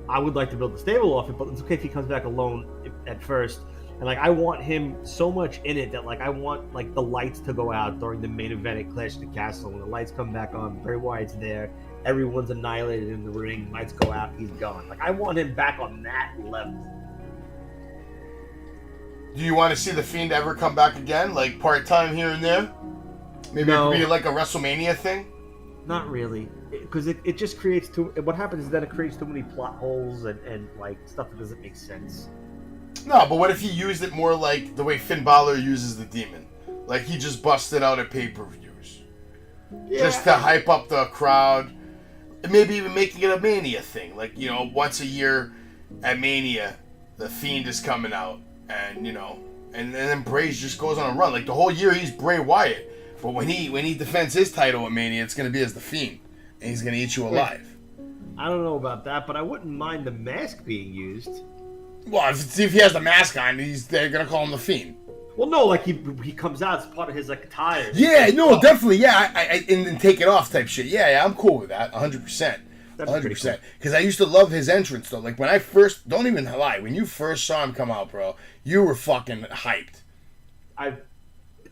I would like to build the stable off it, but it's okay if he comes back alone at first. And I want him so much in it that I want the lights to go out during the main event at Clash of the Castle. When the lights come back on, Bray Wyatt's there. Everyone's annihilated in the ring. Lights go out. He's gone. I want him back on that level. Do you want to see The Fiend ever come back again? Part-time here and there? Maybe it could be a WrestleMania thing? Not really. Because it just creates what happens is that it creates too many plot holes and stuff that doesn't make sense. No, but what if he used it more like the way Finn Balor uses the Demon? He just busted out at pay-per-views. Yeah. Just to hype up the crowd. And maybe even making it a Mania thing. Once a year at Mania, The Fiend is coming out. And, and then Bray just goes on a run. The whole year he's Bray Wyatt. But when he defends his title at Mania, it's going to be as The Fiend. And he's going to eat you alive. I don't know about that, but I wouldn't mind the mask being used. Well, if he has the mask on, they're going to call him The Fiend. Well, no, he comes out as part of his attire. Yeah, no, definitely, yeah. And take it off type shit. Yeah, I'm cool with that, 100%. 100%. Because I used to love his entrance, though. When I first, don't even lie, when you first saw him come out, bro, you were fucking hyped.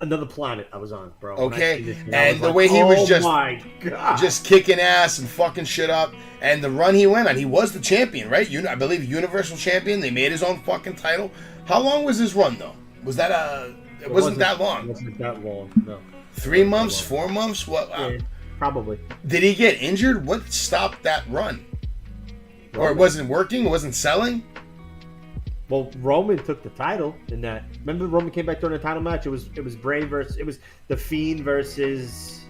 another planet I was on, bro. Okay, and the way he was just kicking ass and fucking shit up, and the run he went on, he was the champion, right? I believe Universal Champion. They made his own fucking title. How long was his run though? Was that It wasn't that long. It wasn't that long. No. 3 months, 4 months? What? Yeah, probably. Did he get injured? What stopped that run? Or it wasn't working? It wasn't selling? Well, Roman took the title in that. Remember, Roman came back during the title match. It was Bray versus the Fiend versus.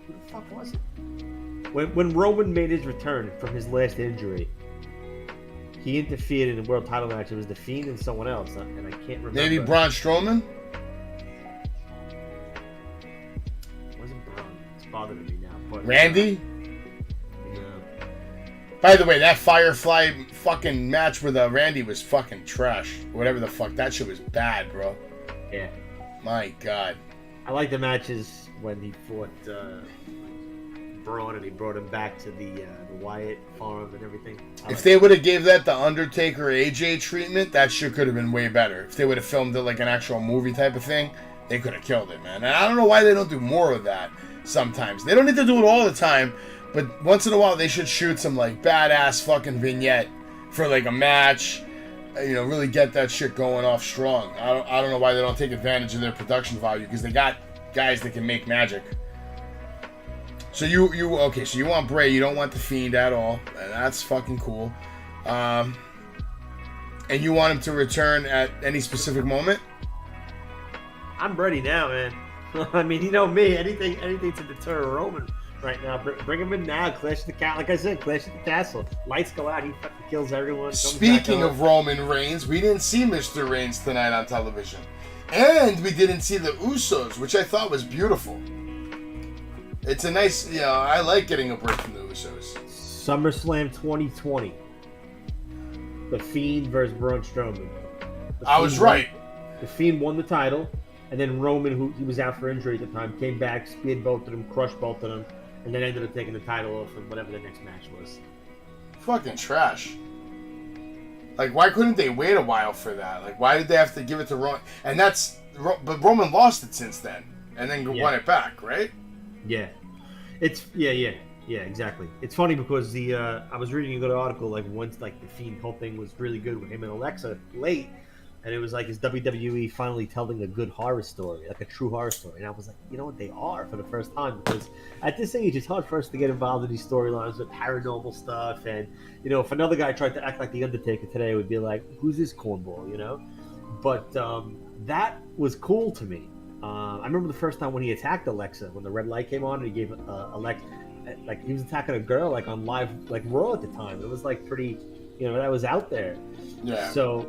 Who the fuck was it? When Roman made his return from his last injury, he interfered in the world title match. It was the Fiend and someone else, and I can't remember. Maybe Braun Strowman. It wasn't Braun. It's bothering me now. But, Randy. By the way, that Firefly fucking match with Randy was fucking trash. Whatever the fuck. That shit was bad, bro. Yeah. My God. I like the matches when he fought Braun and he brought him back to the Wyatt farm and everything. If they would have gave that the Undertaker AJ treatment, that shit could have been way better. If they would have filmed it like an actual movie type of thing, they could have killed it, man. And I don't know why they don't do more of that sometimes. They don't need to do it all the time. But once in a while, they should shoot some, like, badass fucking vignette for, like, a match. You know, really get that shit going off strong. I don't know why they don't take advantage of their production value, because they got guys that can make magic. So okay, so you want Bray, you don't want The Fiend at all. And that's fucking cool. And you want him to return at any specific moment? I'm ready now, man. I mean, you know me, anything to deter Roman. Right now, bring him in now. Clash of the Castle. Like I said, Clash of the Castle. Lights go out. He fucking kills everyone. Speaking of Roman Reigns, we didn't see Mr. Reigns tonight on television. And we didn't see the Usos, which I thought was beautiful. It's a nice, I like getting a break from the Usos. SummerSlam 2020. The Fiend versus Braun Strowman. I was right. The Fiend won the title. And then Roman, he was out for injury at the time, came back, speared both of them, crushed both of them. And then ended up taking the title off and whatever the next match was. Fucking trash. Like, why couldn't they wait a while for that? Like, why did they have to give it to Roman? And but Roman lost it since then. And then won it back, right? Yeah. Yeah, exactly. It's funny because I was reading a good article, like, once, like, the Fiend whole thing was really good with him and Alexa late. And it was like, is WWE finally telling a good horror story, like a true horror story? And I was like, you know what, they are for the first time. Because at this age, it's hard for us to get involved in these storylines with paranormal stuff. And, you know, if another guy tried to act like The Undertaker today, it would be like, who's this cornball, you know? But that was cool to me. I remember the first time when he attacked Alexa, when the red light came on and he gave Alexa, like, he was attacking a girl, like, on live, like, Raw at the time. It was, like, pretty, you know, that was out there. Yeah. So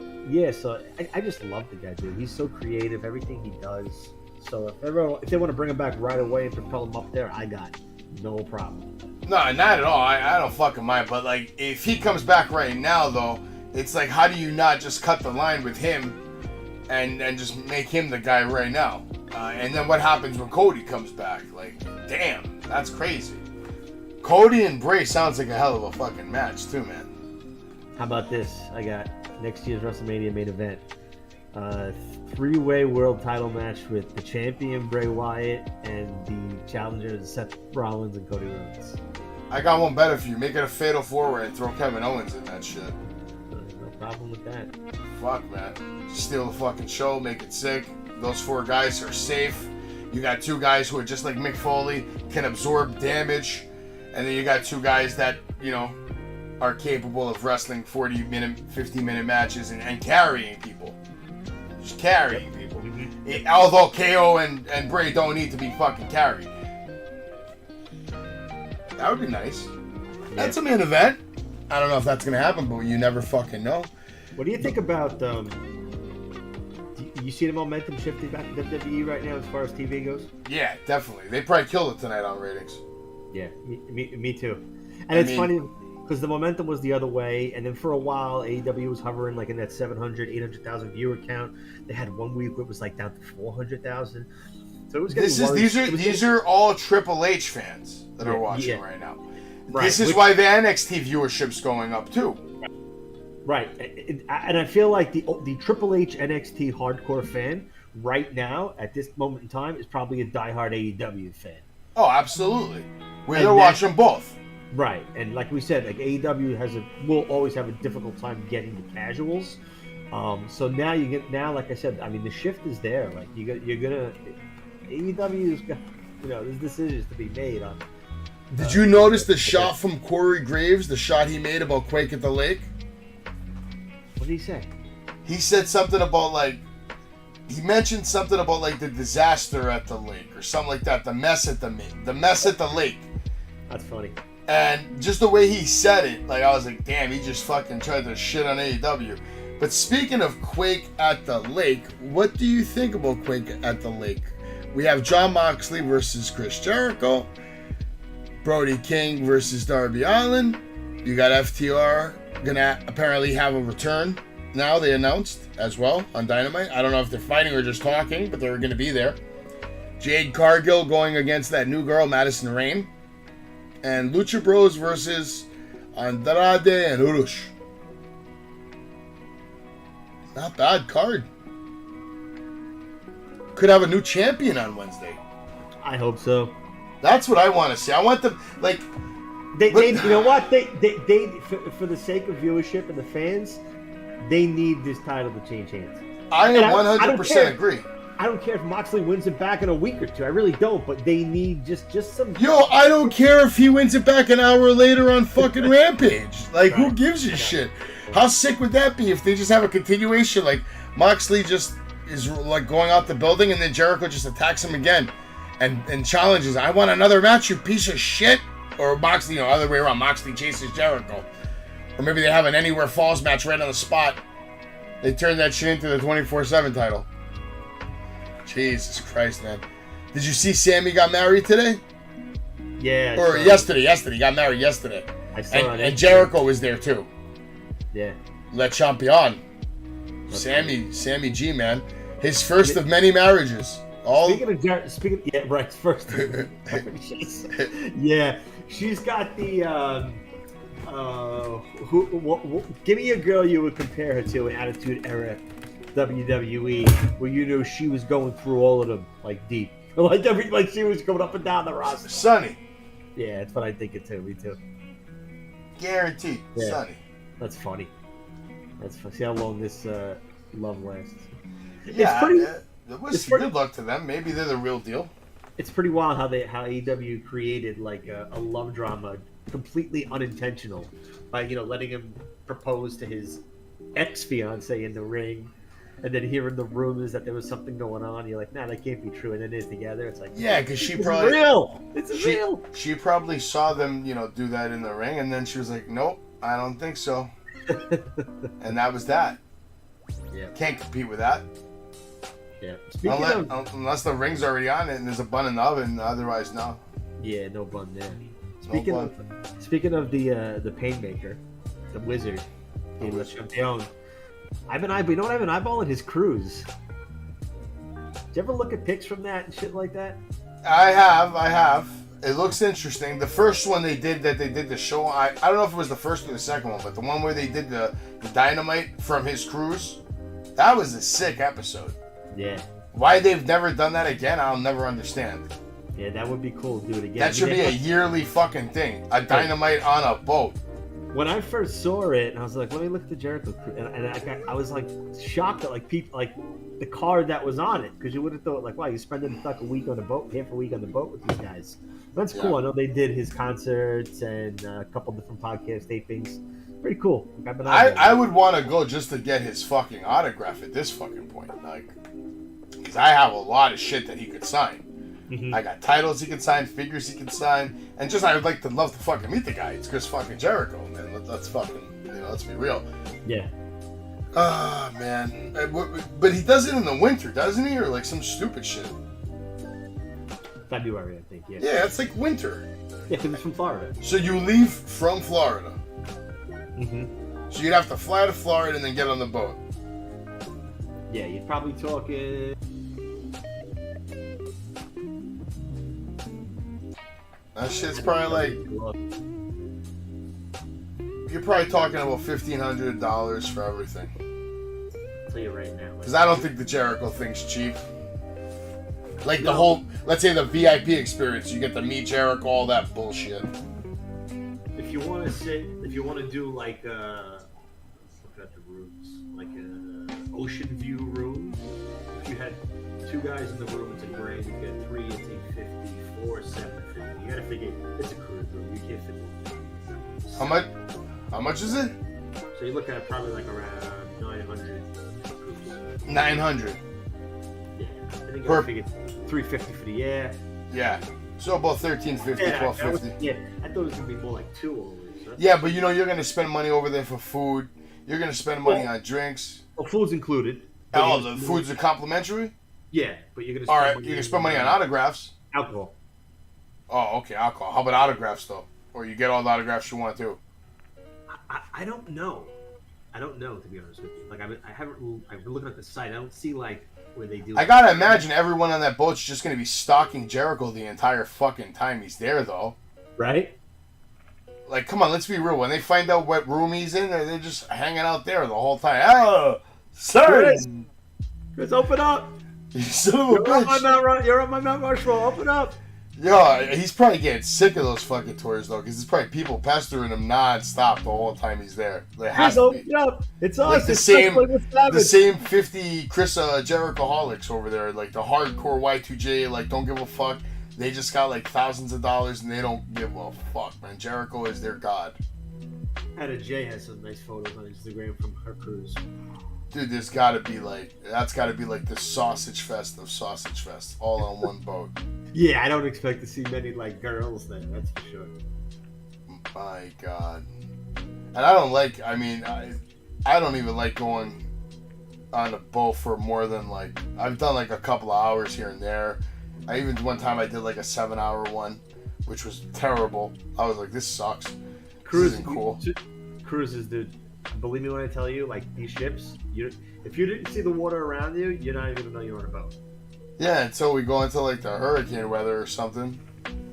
I just love the guy, dude. He's so creative, everything he does. So if they want to bring him back right away and propel him up there, I got no problem. No, not at all. I don't fucking mind. But, like, if he comes back right now, though, it's like, how do you not just cut the line with him and just make him the guy right now? And then what happens when Cody comes back? Like, damn, that's crazy. Cody and Bray sounds like a hell of a fucking match, too, man. How about this? I got next year's WrestleMania main event. 3-way world title match with the champion Bray Wyatt and the challengers Seth Rollins and Cody Rhodes. I got one better for you. Make it a fatal 4-way and throw Kevin Owens in that shit. No problem with that. Fuck, man. Just steal the fucking show, make it sick. Those 4 guys are safe. You got 2 guys who are just like Mick Foley, can absorb damage. And then you got 2 guys that, you know, are capable of wrestling 40-minute, 50-minute matches and carrying people. Just carrying people. Although KO and Bray don't need to be fucking carried. That would be nice. That's a main event. I don't know if that's going to happen, but you never fucking know. What do you think about... you see the momentum shifting back to WWE right now as far as TV goes? Yeah, definitely. They probably killed it tonight on ratings. Yeah, me too. And it's funny because the momentum was the other way, and then for a while AEW was hovering like in that 700, 800,000 viewer count. They had one week where it was like down to 400,000. So it was getting these are all Triple H fans that are watching right now. Right. This is why the NXT viewership's going up too. Right, and I feel like the Triple H NXT hardcore fan right now at this moment in time is probably a diehard AEW fan. Oh, absolutely. They're watching both. Right, and like we said, like AEW will always have a difficult time getting the casuals. So now like I said, I mean, the shift is there. Like you're gonna AEW's got, there's decisions to be made on. Did you notice the shot from Corey Graves? The shot he made about Quake at the Lake. What did he say? He said something about he mentioned something about the disaster at the lake or something like that. The mess at the lake. That's funny. And just the way he said it, I was like, damn, he just fucking tried to shit on AEW. But speaking of Quake at the Lake, what do you think about Quake at the Lake? We have Jon Moxley versus Chris Jericho, Brody King versus Darby Allin. You got FTR gonna apparently have a return now, they announced as well on Dynamite. I don't know if they're fighting or just talking, but they're gonna be there. Jade Cargill going against that new girl, Madison Rayne. And Lucha Bros versus Andrade and Urush. Not bad card. Could have a new champion on Wednesday. I hope so. That's what I want to see. I want them They you know what? They for the sake of viewership and the fans, they need this title to change hands. I 100% agree. I don't care if Moxley wins it back in a week or two. I really don't, but they need just some... Yo, I don't care if he wins it back an hour later on fucking Rampage. Who gives a shit? How sick would that be if they just have a continuation? Moxley just is going out the building and then Jericho just attacks him again and challenges. I want another match, you piece of shit. Or Moxley, other way around. Moxley chases Jericho. Or maybe they have an Anywhere Falls match right on the spot. They turn that shit into the 24/7 title. Jesus Christ, man. Did you see Sammy got married today? Yeah. Or yesterday. He got married yesterday. I saw and Jericho was there too. Yeah. Le Champion. Sammy G, man. His first of many marriages. First. Yeah. She's got the give me a girl you would compare her to in Attitude Era WWE, where she was going through all of them deep, she was going up and down the roster. Sunny. Yeah, that's what I think it too. Me too. Guaranteed. Yeah. Sunny. That's funny. That's funny. See how long this love lasts. Yeah, good luck to them. Maybe they're the real deal. It's pretty wild how AEW created a love drama completely unintentional by letting him propose to his ex-fiance in the ring, and then hearing the rumors that there was something going on. You're like, nah, that can't be true. And then they're together. It's because it's real. It's real. She probably saw them, do that in the ring, and then she was like, nope, I don't think so. And that was that. Yeah. Can't compete with that. Yeah. Unless the ring's already on it and there's a bun in the oven, otherwise no. Yeah, no bun there. Speaking of the Painmaker, the Wizard, Le Champion, I've been eyeballing his cruise. Did you ever look at pics from that and shit like that? I have. It looks interesting. The first one they did the show, I don't know if it was the first or the second one, but the one where they did the dynamite from his cruise, that was a sick episode. Yeah. Why they've never done that again, I'll never understand. Yeah, that would be cool to do it again. That should be a yearly fucking thing. A dynamite on a boat. When I first saw it, I was like, let me look at the Jericho crew. And I was shocked at people, the card that was on it. Because you would have thought, wow, you're spending half a week on the boat with these guys. That's cool. I know they did his concerts and a couple different podcast tapings. Pretty cool. I would want to go just to get his fucking autograph at this fucking point. Because I have a lot of shit that he could sign. Mm-hmm. I got titles he could sign, figures he could sign, and I would love to fucking meet the guy. It's Chris fucking Jericho, man. Let's fucking, let's be real. Yeah. Ah, man. But he does it in the winter, doesn't he? Or some stupid shit. February, I think, yeah. Yeah, it's winter. Yeah, because it's from Florida. So you leave from Florida. Mm-hmm. So you'd have to fly to Florida and then get on the boat. Yeah, you're probably talking... That shit's probably you're probably talking about $1,500 for everything. I'll tell you right now. Because I don't think the Jericho thing's cheap. Like the whole, let's say the VIP experience, you get to meet Jericho, all that bullshit. If you want to do like look at the rooms, like a ocean view room. If you had 2 guys in the room, it's a grand. You get 3, it's 850, 4, 750. You gotta figure it's a cruise room. You can't fit one. How much is it? So you're looking at probably like around 900. 900. Yeah. I think Per- I figured 350 for the air. Yeah. So about 1350, 1250. Yeah, I thought it was gonna be more like 2 always. So Yeah, but you're gonna spend money over there for food. You're gonna spend money on drinks. well, food's included. Oh, the foods are complimentary? Yeah, but you're gonna. All right, you can spend money on autographs. Alcohol. Oh, okay, alcohol. How about autographs though? Or you get all the autographs you want to? I don't know. I don't know, to be honest with you. Like I've been looking at the site. I don't see like where they do. I gotta imagine everyone on that boat's just gonna be stalking Jericho the entire fucking time he's there, though. Right? Like, come on, let's be real. When they find out what room he's in, they're just hanging out there the whole time. Oh, sir! Chris, open up! You son of a bitch! You're on my Mount Rushmore. Open up! Yo, he's probably getting sick of those fucking tours, though, because there's probably people pestering him non-stop the whole time he's there. There has to be. Open up! It's Like us! the same 50 Chris Jericho-holics over there, like the hardcore Y2J, like don't give a fuck. They just got like thousands of dollars and they don't give a fuck, man. Jericho is their god. Ada J has some nice photos on Instagram from her cruise. Dude, that's gotta be like the sausage fest of sausage fest, all on one boat. Yeah, I don't expect to see many like girls then. That's for sure. My God, and I don't like. I mean, I don't even like going on a boat for more than like I've done like a couple of hours here and there. I even one time I did like a 7-hour one, which was terrible. I was like, this sucks. This isn't cool. Cruises, dude. Believe me when I tell you, like these ships, if you didn't see the water around you, you're not even gonna know you're on a boat. Yeah, until we go into like the hurricane weather or something.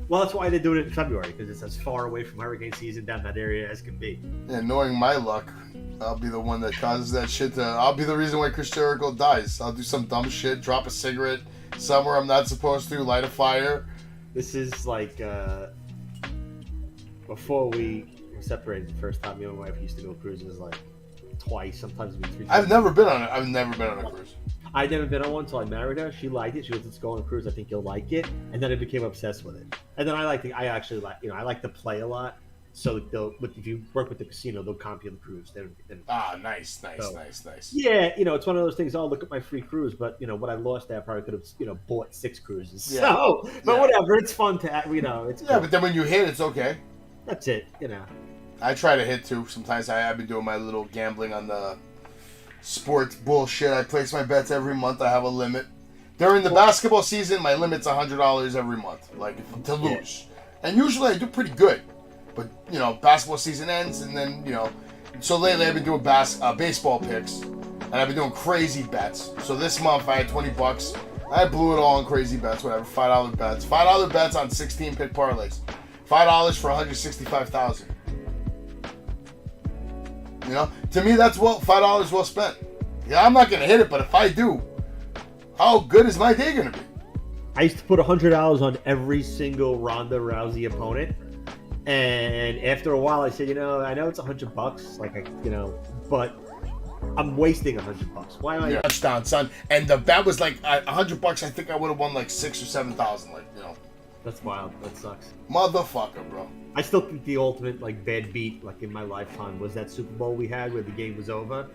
Well, that's why they do it in February, because it's as far away from hurricane season down that area as can be. Yeah, knowing my luck, I'll be the one that causes that shit I'll be the reason why Chris Jericho dies. I'll do some dumb shit, drop a cigarette somewhere I'm not supposed to, light a fire. This is like, before we separated the first time, me and my wife used to go cruises like twice, sometimes even 3 times. I've never been on a cruise. I'd never been on one until I married her. She liked it. She goes, "Let's go on a cruise. I think you'll like it." And then I became obsessed with it. And then I like to play a lot. So if you work with the casino, they'll comp you the cruise. Nice. Yeah, it's one of those things. Oh, look at my free cruise, but what I lost, I probably could have, bought 6 cruises. Yeah. So, but whatever, it's fun to, it's yeah. Cool. But then when you hit, it's okay. That's it, I try to hit too. Sometimes I've been doing my little gambling on the sports bullshit. I place my bets every month. I have a limit. During the basketball season, my limit's $100 every month, like to lose. And usually I do pretty good. But, basketball season ends, and then, so lately I've been doing baseball picks, and I've been doing crazy bets. So this month I had $20. I blew it all on crazy bets, whatever, $5 bets. $5 bets on 16 pick parlays. $5 for $165,000. To me that's $5 well spent. Yeah, I'm not gonna hit it, but if I do, how good is my day gonna be? I used to put $100 on every single Ronda Rousey opponent, and after a while I said, I know it's $100, but I'm wasting $100. Why am I? Touchdown, son. And the bet was like $100. I think I would have won like 6,000 or 7,000. That's wild. That sucks. Motherfucker, bro. I still think the ultimate bad beat in my lifetime was that Super Bowl we had where the game was over,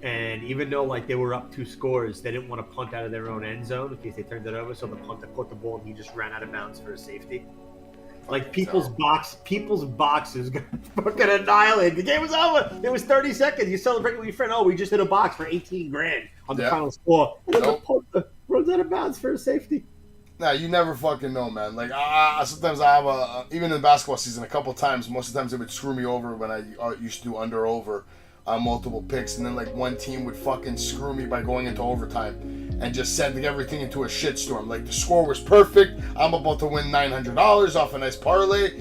and even though they were up 2 scores, they didn't want to punt out of their own end zone in case they turned it over. So the punter caught the ball and he just ran out of bounds for a safety. People's boxes got fucking annihilated. The game was over. It was 30 seconds. You celebrating with your friend. Oh, we just hit a box for $18,000 on the final score. And then the punter runs out of bounds for a safety. Nah, you never fucking know, man. Sometimes I have even in the basketball season, a couple times, most of the times it would screw me over when I used to do under-over on multiple picks, and then one team would fucking screw me by going into overtime and just sending everything into a shitstorm. The score was perfect. I'm about to win $900 off a nice parlay.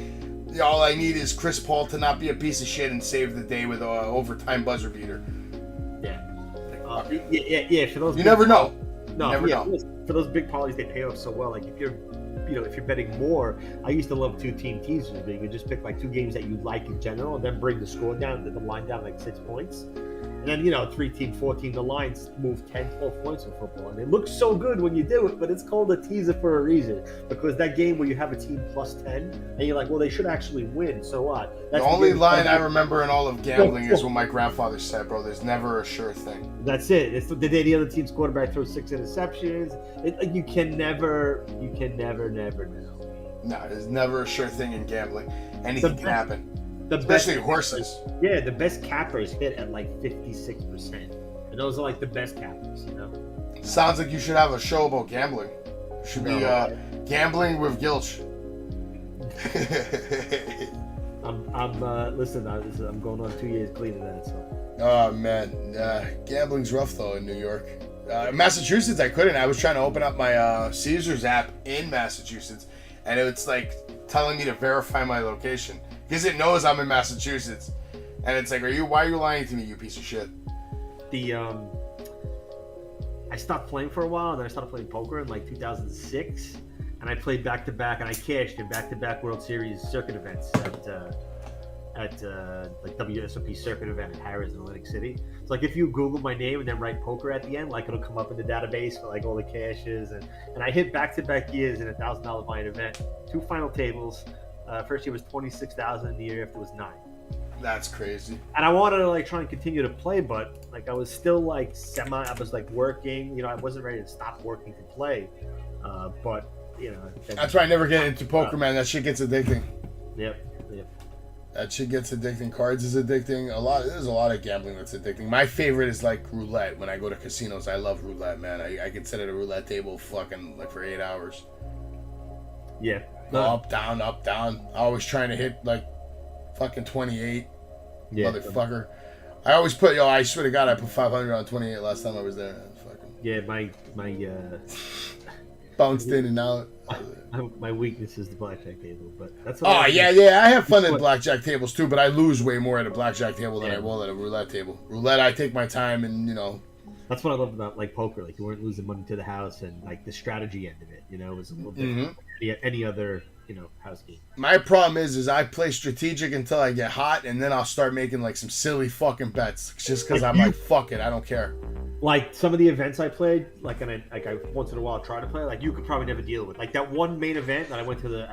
All I need is Chris Paul to not be a piece of shit and save the day with an overtime buzzer beater. Yeah. Yeah. For those you never know. No, you never know. for those big parlays, they pay off so well. Like if you're betting more, I used to love 2-team teasers, where you could just pick like 2 games that you like in general, and then bring the score down, the line down like 6 points. And then, 3-team, 4-team, the lines move 10, 12 points in football. And it looks so good when you do it, but it's called a teaser for a reason. Because that game where you have a team plus 10, and you're like, well, they should actually win, so what? That's the only line I remember in all of gambling is what my grandfather said, bro. There's never a sure thing. That's it. It's the day the other team's quarterback throws 6 interceptions. You can never know. No, there's never a sure thing in gambling. Anything can happen. Especially horses. Yeah, the best cappers hit at like 56%. And those are like the best cappers, Sounds like you should have a show about gambling. It should be Gambling with Gilch. I'm going on 2 years clean of that, so. Oh man, gambling's rough though in New York. Massachusetts, I couldn't. I was trying to open up my Caesars app in Massachusetts, and it's like telling me to verify my location. Because it knows I'm in Massachusetts. And it's like, why are you lying to me, you piece of shit? I stopped playing for a while, and then I started playing poker in like 2006. And I played back-to-back, and I cashed in back-to-back World Series circuit events at like WSOP circuit event in Harris in Atlantic City. It's like if you Google my name and then write poker at the end, like it'll come up in the database for like all the cashes. And I hit back-to-back years in $1,000 buy-in event, 2 final tables. First year was 26,000, and the year after was 9. That's crazy. And I wanted to like try and continue to play, but like I was still like I was like working. I wasn't ready to stop working to play. But that's why I never get into poker, man. That shit gets addicting. Yep. That shit gets addicting. Cards is addicting. There's a lot of gambling that's addicting. My favorite is like roulette. When I go to casinos, I love roulette, man. I can sit at a roulette table fucking like for 8 hours. Yeah. Up, down, up, down. Always trying to hit like fucking 28. Yeah. Motherfucker. I always put, I swear to God, I put 500 on 28 last time I was there. Fucking... Yeah, my bounced in and out. My weakness is the blackjack table, but that's what I have fun at blackjack tables too, but I lose way more at a blackjack table than I will at a roulette table. Roulette, I take my time and, That's what I loved about like poker. Like you weren't losing money to the house, and like the strategy end of it, was a little different than any other, house game. My problem is I play strategic until I get hot, and then I'll start making like some silly fucking bets just because I'm like, fuck it, I don't care. Like some of the events I played, I once in a while try to play. Like you could probably never deal with. Like that one main event that I went to the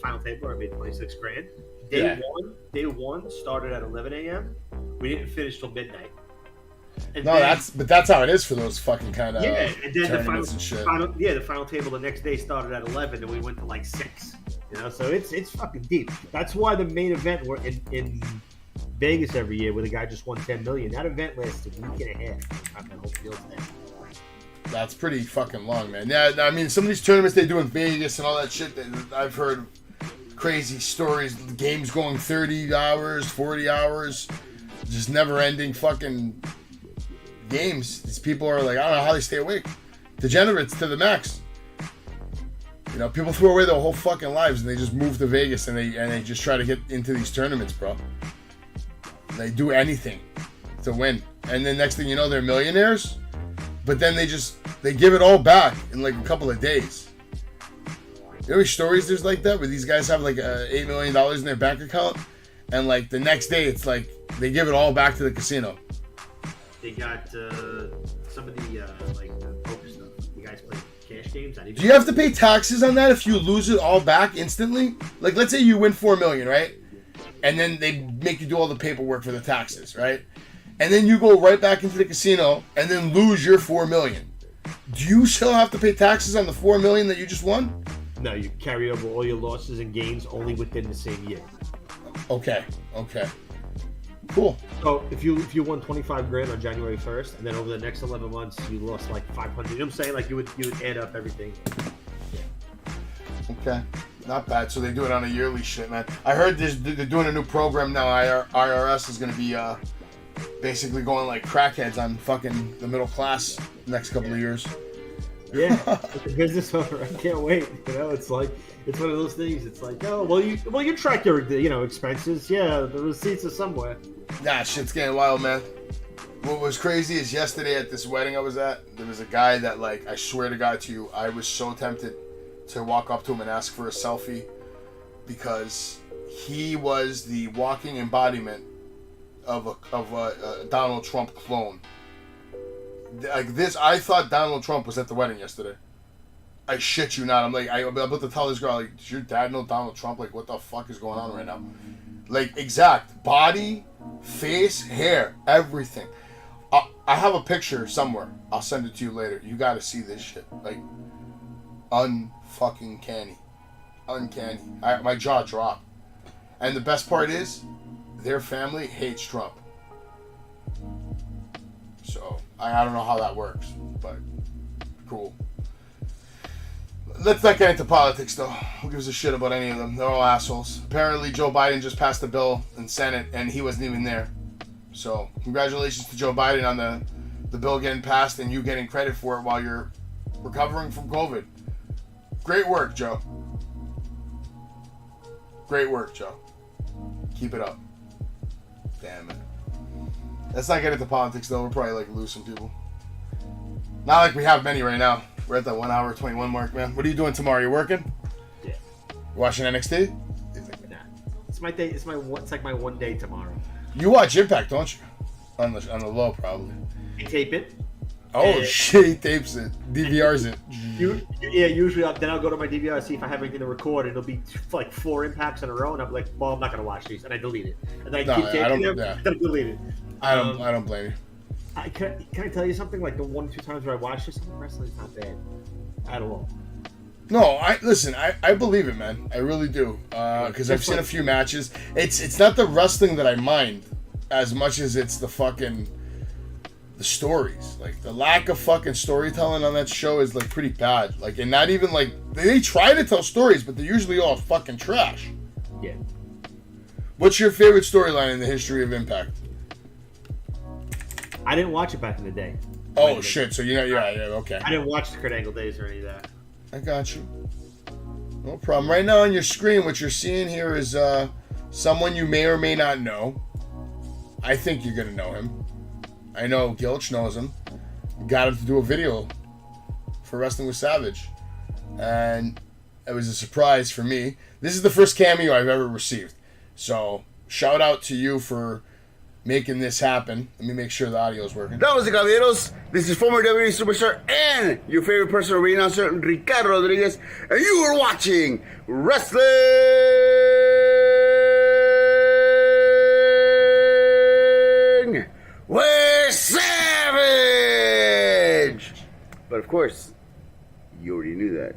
final table where I made 26 grand. Day one started at 11 a.m. We didn't finish till midnight. And that's how it is for those fucking kind of and then tournaments and shit. The final table the next day started at 11 and we went to like 6. So it's fucking deep. That's why the main event we're in Vegas every year, where the guy just won $10 million. That event lasts a week and a half. That's pretty fucking long, man. Yeah, I mean, some of these tournaments they do in Vegas and all that shit, I've heard crazy stories. The games going 30 hours, 40 hours, just never-ending fucking games. These people are like, I don't know how they stay awake. Degenerates to the max. People throw away their whole fucking lives and they just move to Vegas and they just try to get into these tournaments, bro. They do anything to win. And then next thing you know, they're millionaires. But then they give it all back in like a couple of days. You know how many stories there's like that where these guys have like $8 million in their bank account and like the next day it's like they give it all back to the casino. They got some of the poker stuff. You guys play cash games. Do you have to pay taxes on that if you lose it all back instantly? Like let's say you win $4 million, right? And then they make you do all the paperwork for the taxes, right? And then you go right back into the casino and then lose your $4 million. Do you still have to pay taxes on the $4 million that you just won? No, you carry over all your losses and gains only within the same year. Okay. Cool. So if you won 25 grand on January 1st, and then over the next 11 months you lost like 500, you know what I'm saying? Like you would add up everything. Okay. Not bad. So they do it on a yearly shit, man. I heard they're doing a new program now. IRS is going to be basically going like crackheads on fucking the middle class next couple of years. Yeah, it's a business owner. I can't wait. It's like it's one of those things. It's like, you track your expenses. Yeah, the receipts are somewhere. Nah, shit's getting wild, man. What was crazy is yesterday at this wedding I was at, there was a guy that, like, I swear to God to you, I was so tempted to walk up to him and ask for a selfie because he was the walking embodiment of a Donald Trump clone. Like this, I thought Donald Trump was at the wedding yesterday. I shit you not. I'm about to tell this girl, like, does your dad know Donald Trump? Like, what the fuck is going on right now? Like, exact body, face, hair, everything. I have a picture somewhere. I'll send it to you later. You got to see this shit. Like, unfucking canny. Uncanny. My jaw dropped. And the best part is, their family hates Trump. So, I don't know how that works, but cool. Let's not get into politics, though. Who gives a shit about any of them? They're all assholes. Apparently, Joe Biden just passed a bill in Senate, and he wasn't even there. So, congratulations to Joe Biden on the bill getting passed and you getting credit for it while you're recovering from COVID. Great work, Joe. Great work, Joe. Keep it up. Damn it. Let's not get into politics, though. We'll probably, like, lose some people. Not like we have many right now. We're at the 1 hour 21 mark, man. What are you doing tomorrow? You working? Yeah. You watching NXT? Nah. It's my day. It's like my one day tomorrow. You watch Impact, don't you? On the low, probably. I tape it. Oh shit! He tapes it, DVRs it. Usually then I'll go to my DVR see if I have anything to record. It'll be like 4 impacts in a row, and I'm like, well, I'm not gonna watch these, and I delete it. And then I keep taping them, then I delete it. I don't blame you. Can I tell you something? Like the 1 or 2 times where I watched this, wrestling's not bad at all. No, I believe it, man. I really do. Because I've seen a few matches. It's not the wrestling that I mind as much as it's the stories. Like the lack of fucking storytelling on that show is like pretty bad. Like, and not even like they try to tell stories, but they're usually all fucking trash. Yeah. What's your favorite storyline in the history of Impact? I didn't watch it back in the day. Oh shit! So yeah, okay. I didn't watch the Kurt Angle days or any of that. I got you. No problem. Right now on your screen, what you're seeing here is someone you may or may not know. I think you're gonna know him. I know Gilch knows him. Got him to do a video for Wrestling with Savage, and it was a surprise for me. This is the first cameo I've ever received, so shout out to you for making this happen. Let me make sure the audio is working. Damas y caballeros, this is former WWE superstar and your favorite personal ring announcer, Ricardo Rodriguez, and you are watching Wrestling with Savage! But of course, you already knew that.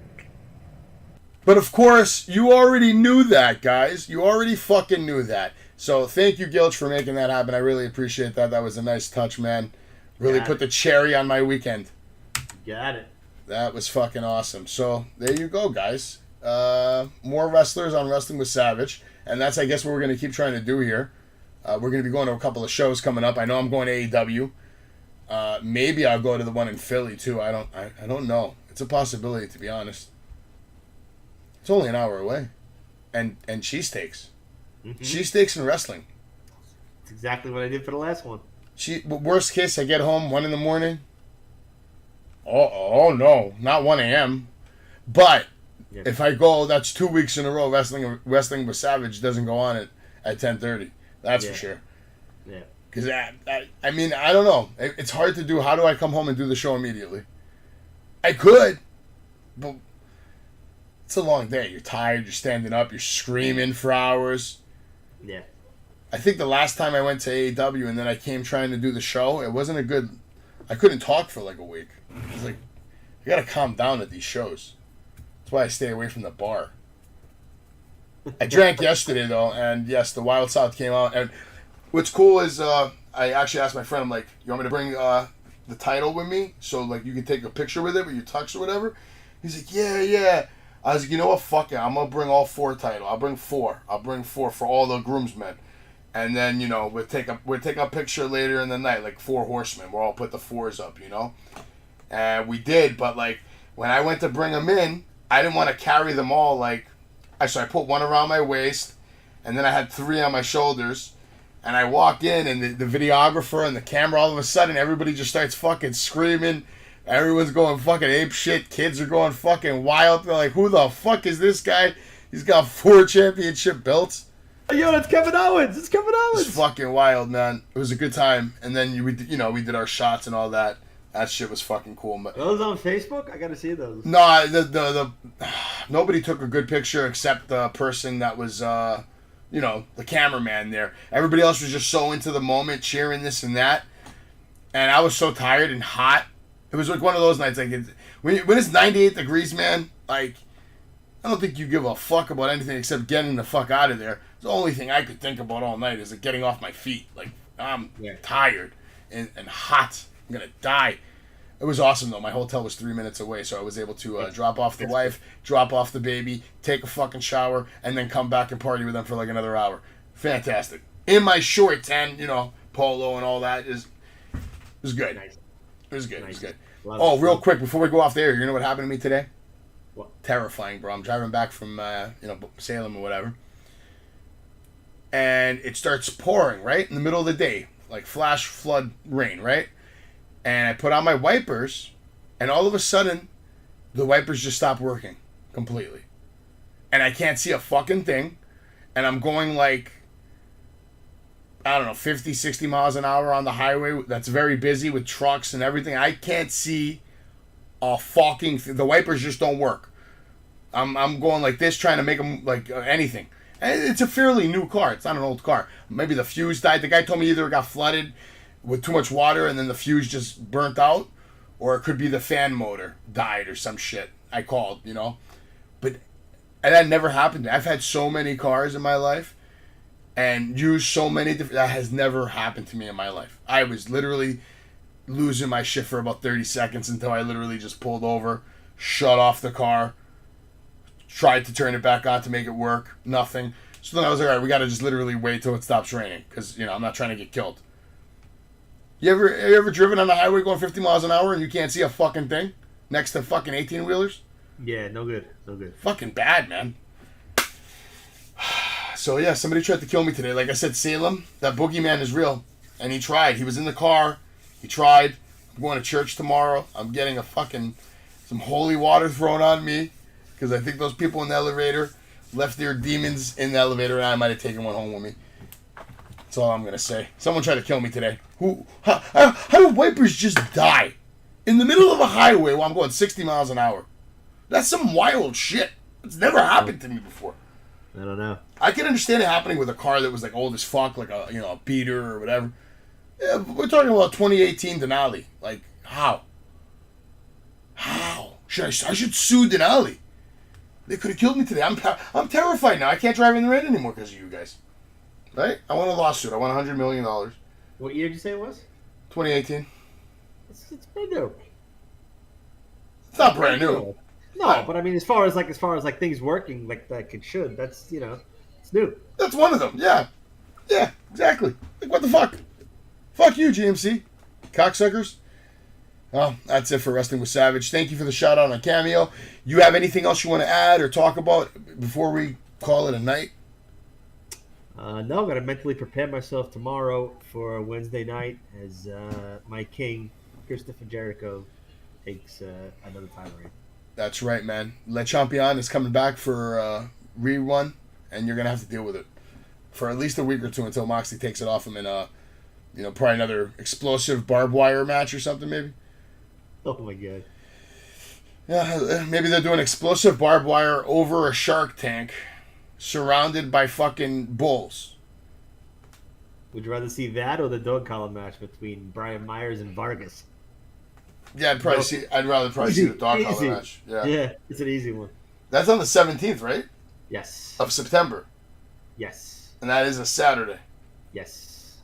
But of course, you already knew that, guys. You already fucking knew that. So thank you, Gilch, for making that happen. I really appreciate that. That was a nice touch, man. Really put the cherry on my weekend. Got it. That was fucking awesome. So there you go, guys. More wrestlers on Wrestling with Savage. And that's, I guess, what we're going to keep trying to do here. We're going to be going to a couple of shows coming up. I know I'm going to AEW. Maybe I'll go to the one in Philly, too. I don't know. It's a possibility, to be honest. It's only an hour away. And cheesesteaks. Mm-hmm. Cheesesteaks and wrestling. That's exactly what I did for the last one. Worst case, I get home 1 a.m. Oh no, not 1 a.m. But if I go, that's 2 weeks in a row. Wrestling with Savage doesn't go on at 10:30. That's for sure. Yeah. Because I don't know. It's hard to do. How do I come home and do the show immediately? I could, but it's a long day. You're tired. You're standing up. You're screaming for hours. Yeah. I think the last time I went to AEW and then I came trying to do the show, it wasn't a good... I couldn't talk for like a week. It was like, I gotta calm down at these shows. That's why I stay away from the bar. I drank yesterday, though, and yes, the Wild South came out. And what's cool is I actually asked my friend, I'm like, you want me to bring the title with me? So, like, you can take a picture with it with your tux or whatever? He's like, yeah. I was like, you know what? Fuck it. I'm going to bring all 4 titles. I'll bring 4. I'll bring 4 for all the groomsmen. And then, you know, we'll take a picture later in the night, like 4 horsemen. We'll all put the 4s up, you know? And we did, but, like, when I went to bring them in, I didn't want to carry them all, like... So I put 1 around my waist, and then I had 3 on my shoulders, And I walk in, and the videographer and the camera, all of a sudden, everybody just starts fucking screaming. Everyone's going fucking ape shit. Kids are going fucking wild. They're like, who the fuck is this guy? He's got 4 championship belts. Yo, it's Kevin Owens. It's Kevin Owens. It's fucking wild, man. It was a good time. And then we did our shots and all that. That shit was fucking cool. But those on Facebook? I gotta see those. no, the nobody took a good picture except the person that was the cameraman there. Everybody else was just so into the moment, cheering this and that. And I was so tired and hot. It was like one of those nights, like when it's 98 degrees, man. Like, I don't think you give a fuck about anything except getting the fuck out of there. The only thing I could think about all night is like getting off my feet. Like, I'm tired and hot. I'm gonna die. It was awesome though. My hotel was 3 minutes away, so I was able to drop off the wife, drop off the baby, take a fucking shower, and then come back and party with them for like another hour. Fantastic. In my shorts and polo and all that. It was good. Nice. It was good. Nice. It was good. Oh, real quick before we go off the air, you know what happened to me today? What? Terrifying, bro. I'm driving back from Salem or whatever, and it starts pouring right in the middle of the day, like flash flood rain, right? And I put on my wipers, and all of a sudden, the wipers just stop working completely, and I can't see a fucking thing, and I'm going like, I don't know, 50, 60 miles an hour on the highway that's very busy with trucks and everything. I can't see a fucking thing. The wipers just don't work. I'm going like this, trying to make them like anything. And it's a fairly new car. It's not an old car. Maybe the fuse died. The guy told me either it got flooded with too much water and then the fuse just burnt out, or it could be the fan motor died or some shit. I called, But that never happened to me. I've had so many cars in my life and used so many different... That has never happened to me in my life. I was literally losing my shit for about 30 seconds until I literally just pulled over, shut off the car, tried to turn it back on to make it work. Nothing. So then I was like, all right, we got to just literally wait till it stops raining because, I'm not trying to get killed. You ever driven on the highway going 50 miles an hour and you can't see a fucking thing next to fucking 18-wheelers? Yeah, no good. No good. Fucking bad, man. So, yeah, somebody tried to kill me today. Like I said, Salem, that boogeyman is real. And he tried. He was in the car. He tried. I'm going to church tomorrow. I'm getting some holy water thrown on me. Because I think those people in the elevator left their demons in the elevator. And I might have taken one home with me. That's all I'm going to say. Someone tried to kill me today. How do wipers just die? In the middle of a highway while I'm going 60 miles an hour. That's some wild shit. It's never happened to me before. I don't know. I can understand it happening with a car that was like old as fuck, like a beater or whatever. Yeah, we're talking about 2018 Denali. Like, how? I should sue Denali. They could have killed me today. I'm terrified now. I can't drive in the rain anymore because of you guys. Right? I want a lawsuit. I want $100 million. What year did you say it was? 2018. It's brand new. It's not brand new. No, but I mean, as far as things working like it should, that's it's new. That's one of them. Yeah, exactly. Like what the fuck? Fuck you, GMC, cocksuckers. Well, that's it for Wrestling with Savage. Thank you for the shout out on Cameo. You have anything else you want to add or talk about before we call it a night? No, I'm gonna mentally prepare myself tomorrow for Wednesday night as my king, Christopher Jericho, takes another title reign. That's right, man. Le Champion is coming back for rerun, and you're gonna have to deal with it for at least a week or two until Moxley takes it off him in probably another explosive barbed wire match or something, maybe. Oh my god. Yeah, maybe they're doing explosive barbed wire over a shark tank, surrounded by fucking bulls. Would you rather see that or the dog collar match between Brian Myers and Vargas? Yeah, I'd rather probably see the dog collar match. Yeah, it's an easy one. That's on the 17th, right? Yes. Of September. Yes. And that is a Saturday. Yes.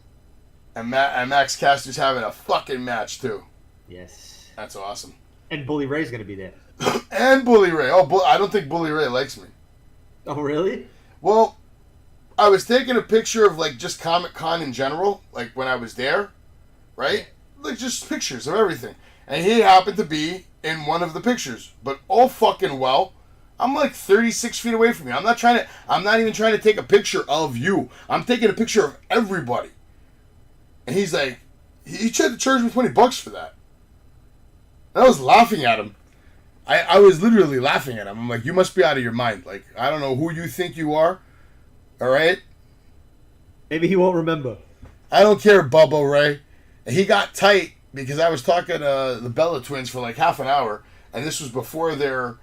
And Max Caster's having a fucking match too. Yes. That's awesome. And Bully Ray's gonna be there. And Bully Ray. Oh, I don't think Bully Ray likes me. Oh, really? Well, I was taking a picture of like just Comic Con in general, like when I was there, right? Like just pictures of everything. And he happened to be in one of the pictures. But oh fucking well, I'm like 36 feet away from you. I'm not even trying to take a picture of you. I'm taking a picture of everybody. And he's like, he tried to charge me $20 for that. And I was laughing at him. I was literally laughing at him. I'm like, you must be out of your mind. Like, I don't know who you think you are. All right? Maybe he won't remember. I don't care, Bubba Ray. And he got tight because I was talking to the Bella twins for like half an hour. And this was before their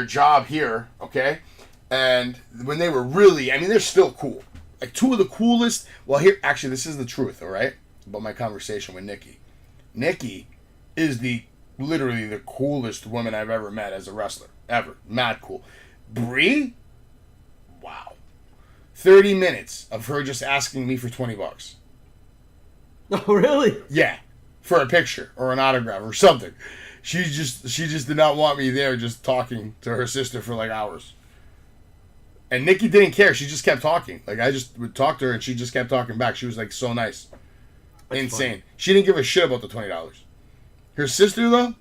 job here, okay? And when they were really, I mean, they're still cool. Like, two of the coolest, well, here, actually, this is the truth, all right? About my conversation with Nikki. Nikki is literally the coolest woman I've ever met as a wrestler. Ever. Mad cool. Brie? Wow. 30 minutes of her just asking me for $20. Oh, really? Yeah. For a picture or an autograph or something. She just did not want me there just talking to her sister for like hours. And Nikki didn't care. She just kept talking. Like, I just would talk to her and she just kept talking back. She was like so nice. That's insane. Funny. She didn't give a shit about the $20. Her sister, though,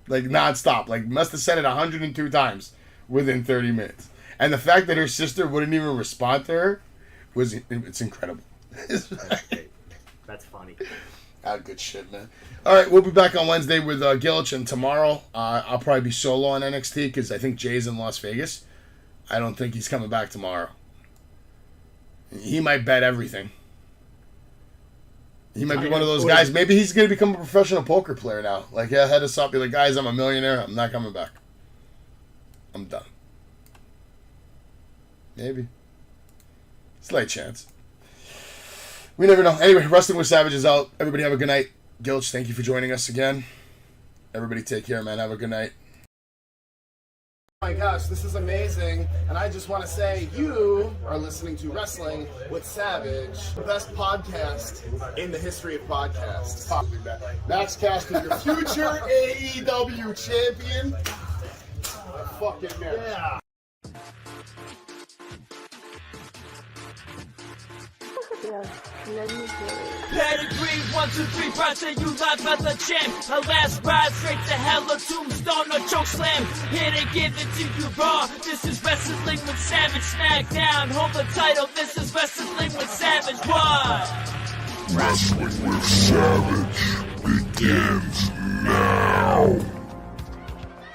like nonstop. Like, must have said it 102 times within 30 minutes. And the fact that her sister wouldn't even respond to her it's incredible. That's funny. Ah, good shit, man. All right, we'll be back on Wednesday with Gilch, and tomorrow I'll probably be solo on NXT because I think Jay's in Las Vegas. I don't think he's coming back tomorrow. He might bet everything. He might be one of those guys. Maybe he's going to become a professional poker player now. Like, yeah, head us up. Be like, guys, I'm a millionaire. I'm not coming back. I'm done. Maybe. Slight chance. We never know. Anyway, Wrestling with Savage is out. Everybody have a good night. Gilch, thank you for joining us again. Everybody take care, man. Have a good night. Oh my gosh, this is amazing. And I just want to say, you are listening to Wrestling with Savage, the best podcast in the history of podcasts. Max Caster, your future AEW champion. Fucking man. Yeah. Pedigree, 1, 2, 3, proud say you live as a champ. A last ride straight to hell, a tombstone, a choke slam. Here to give it to you raw. This is Wrestling with Savage. Smackdown, hold the title. This is Wrestling with Savage. What? Wrestling with Savage begins now.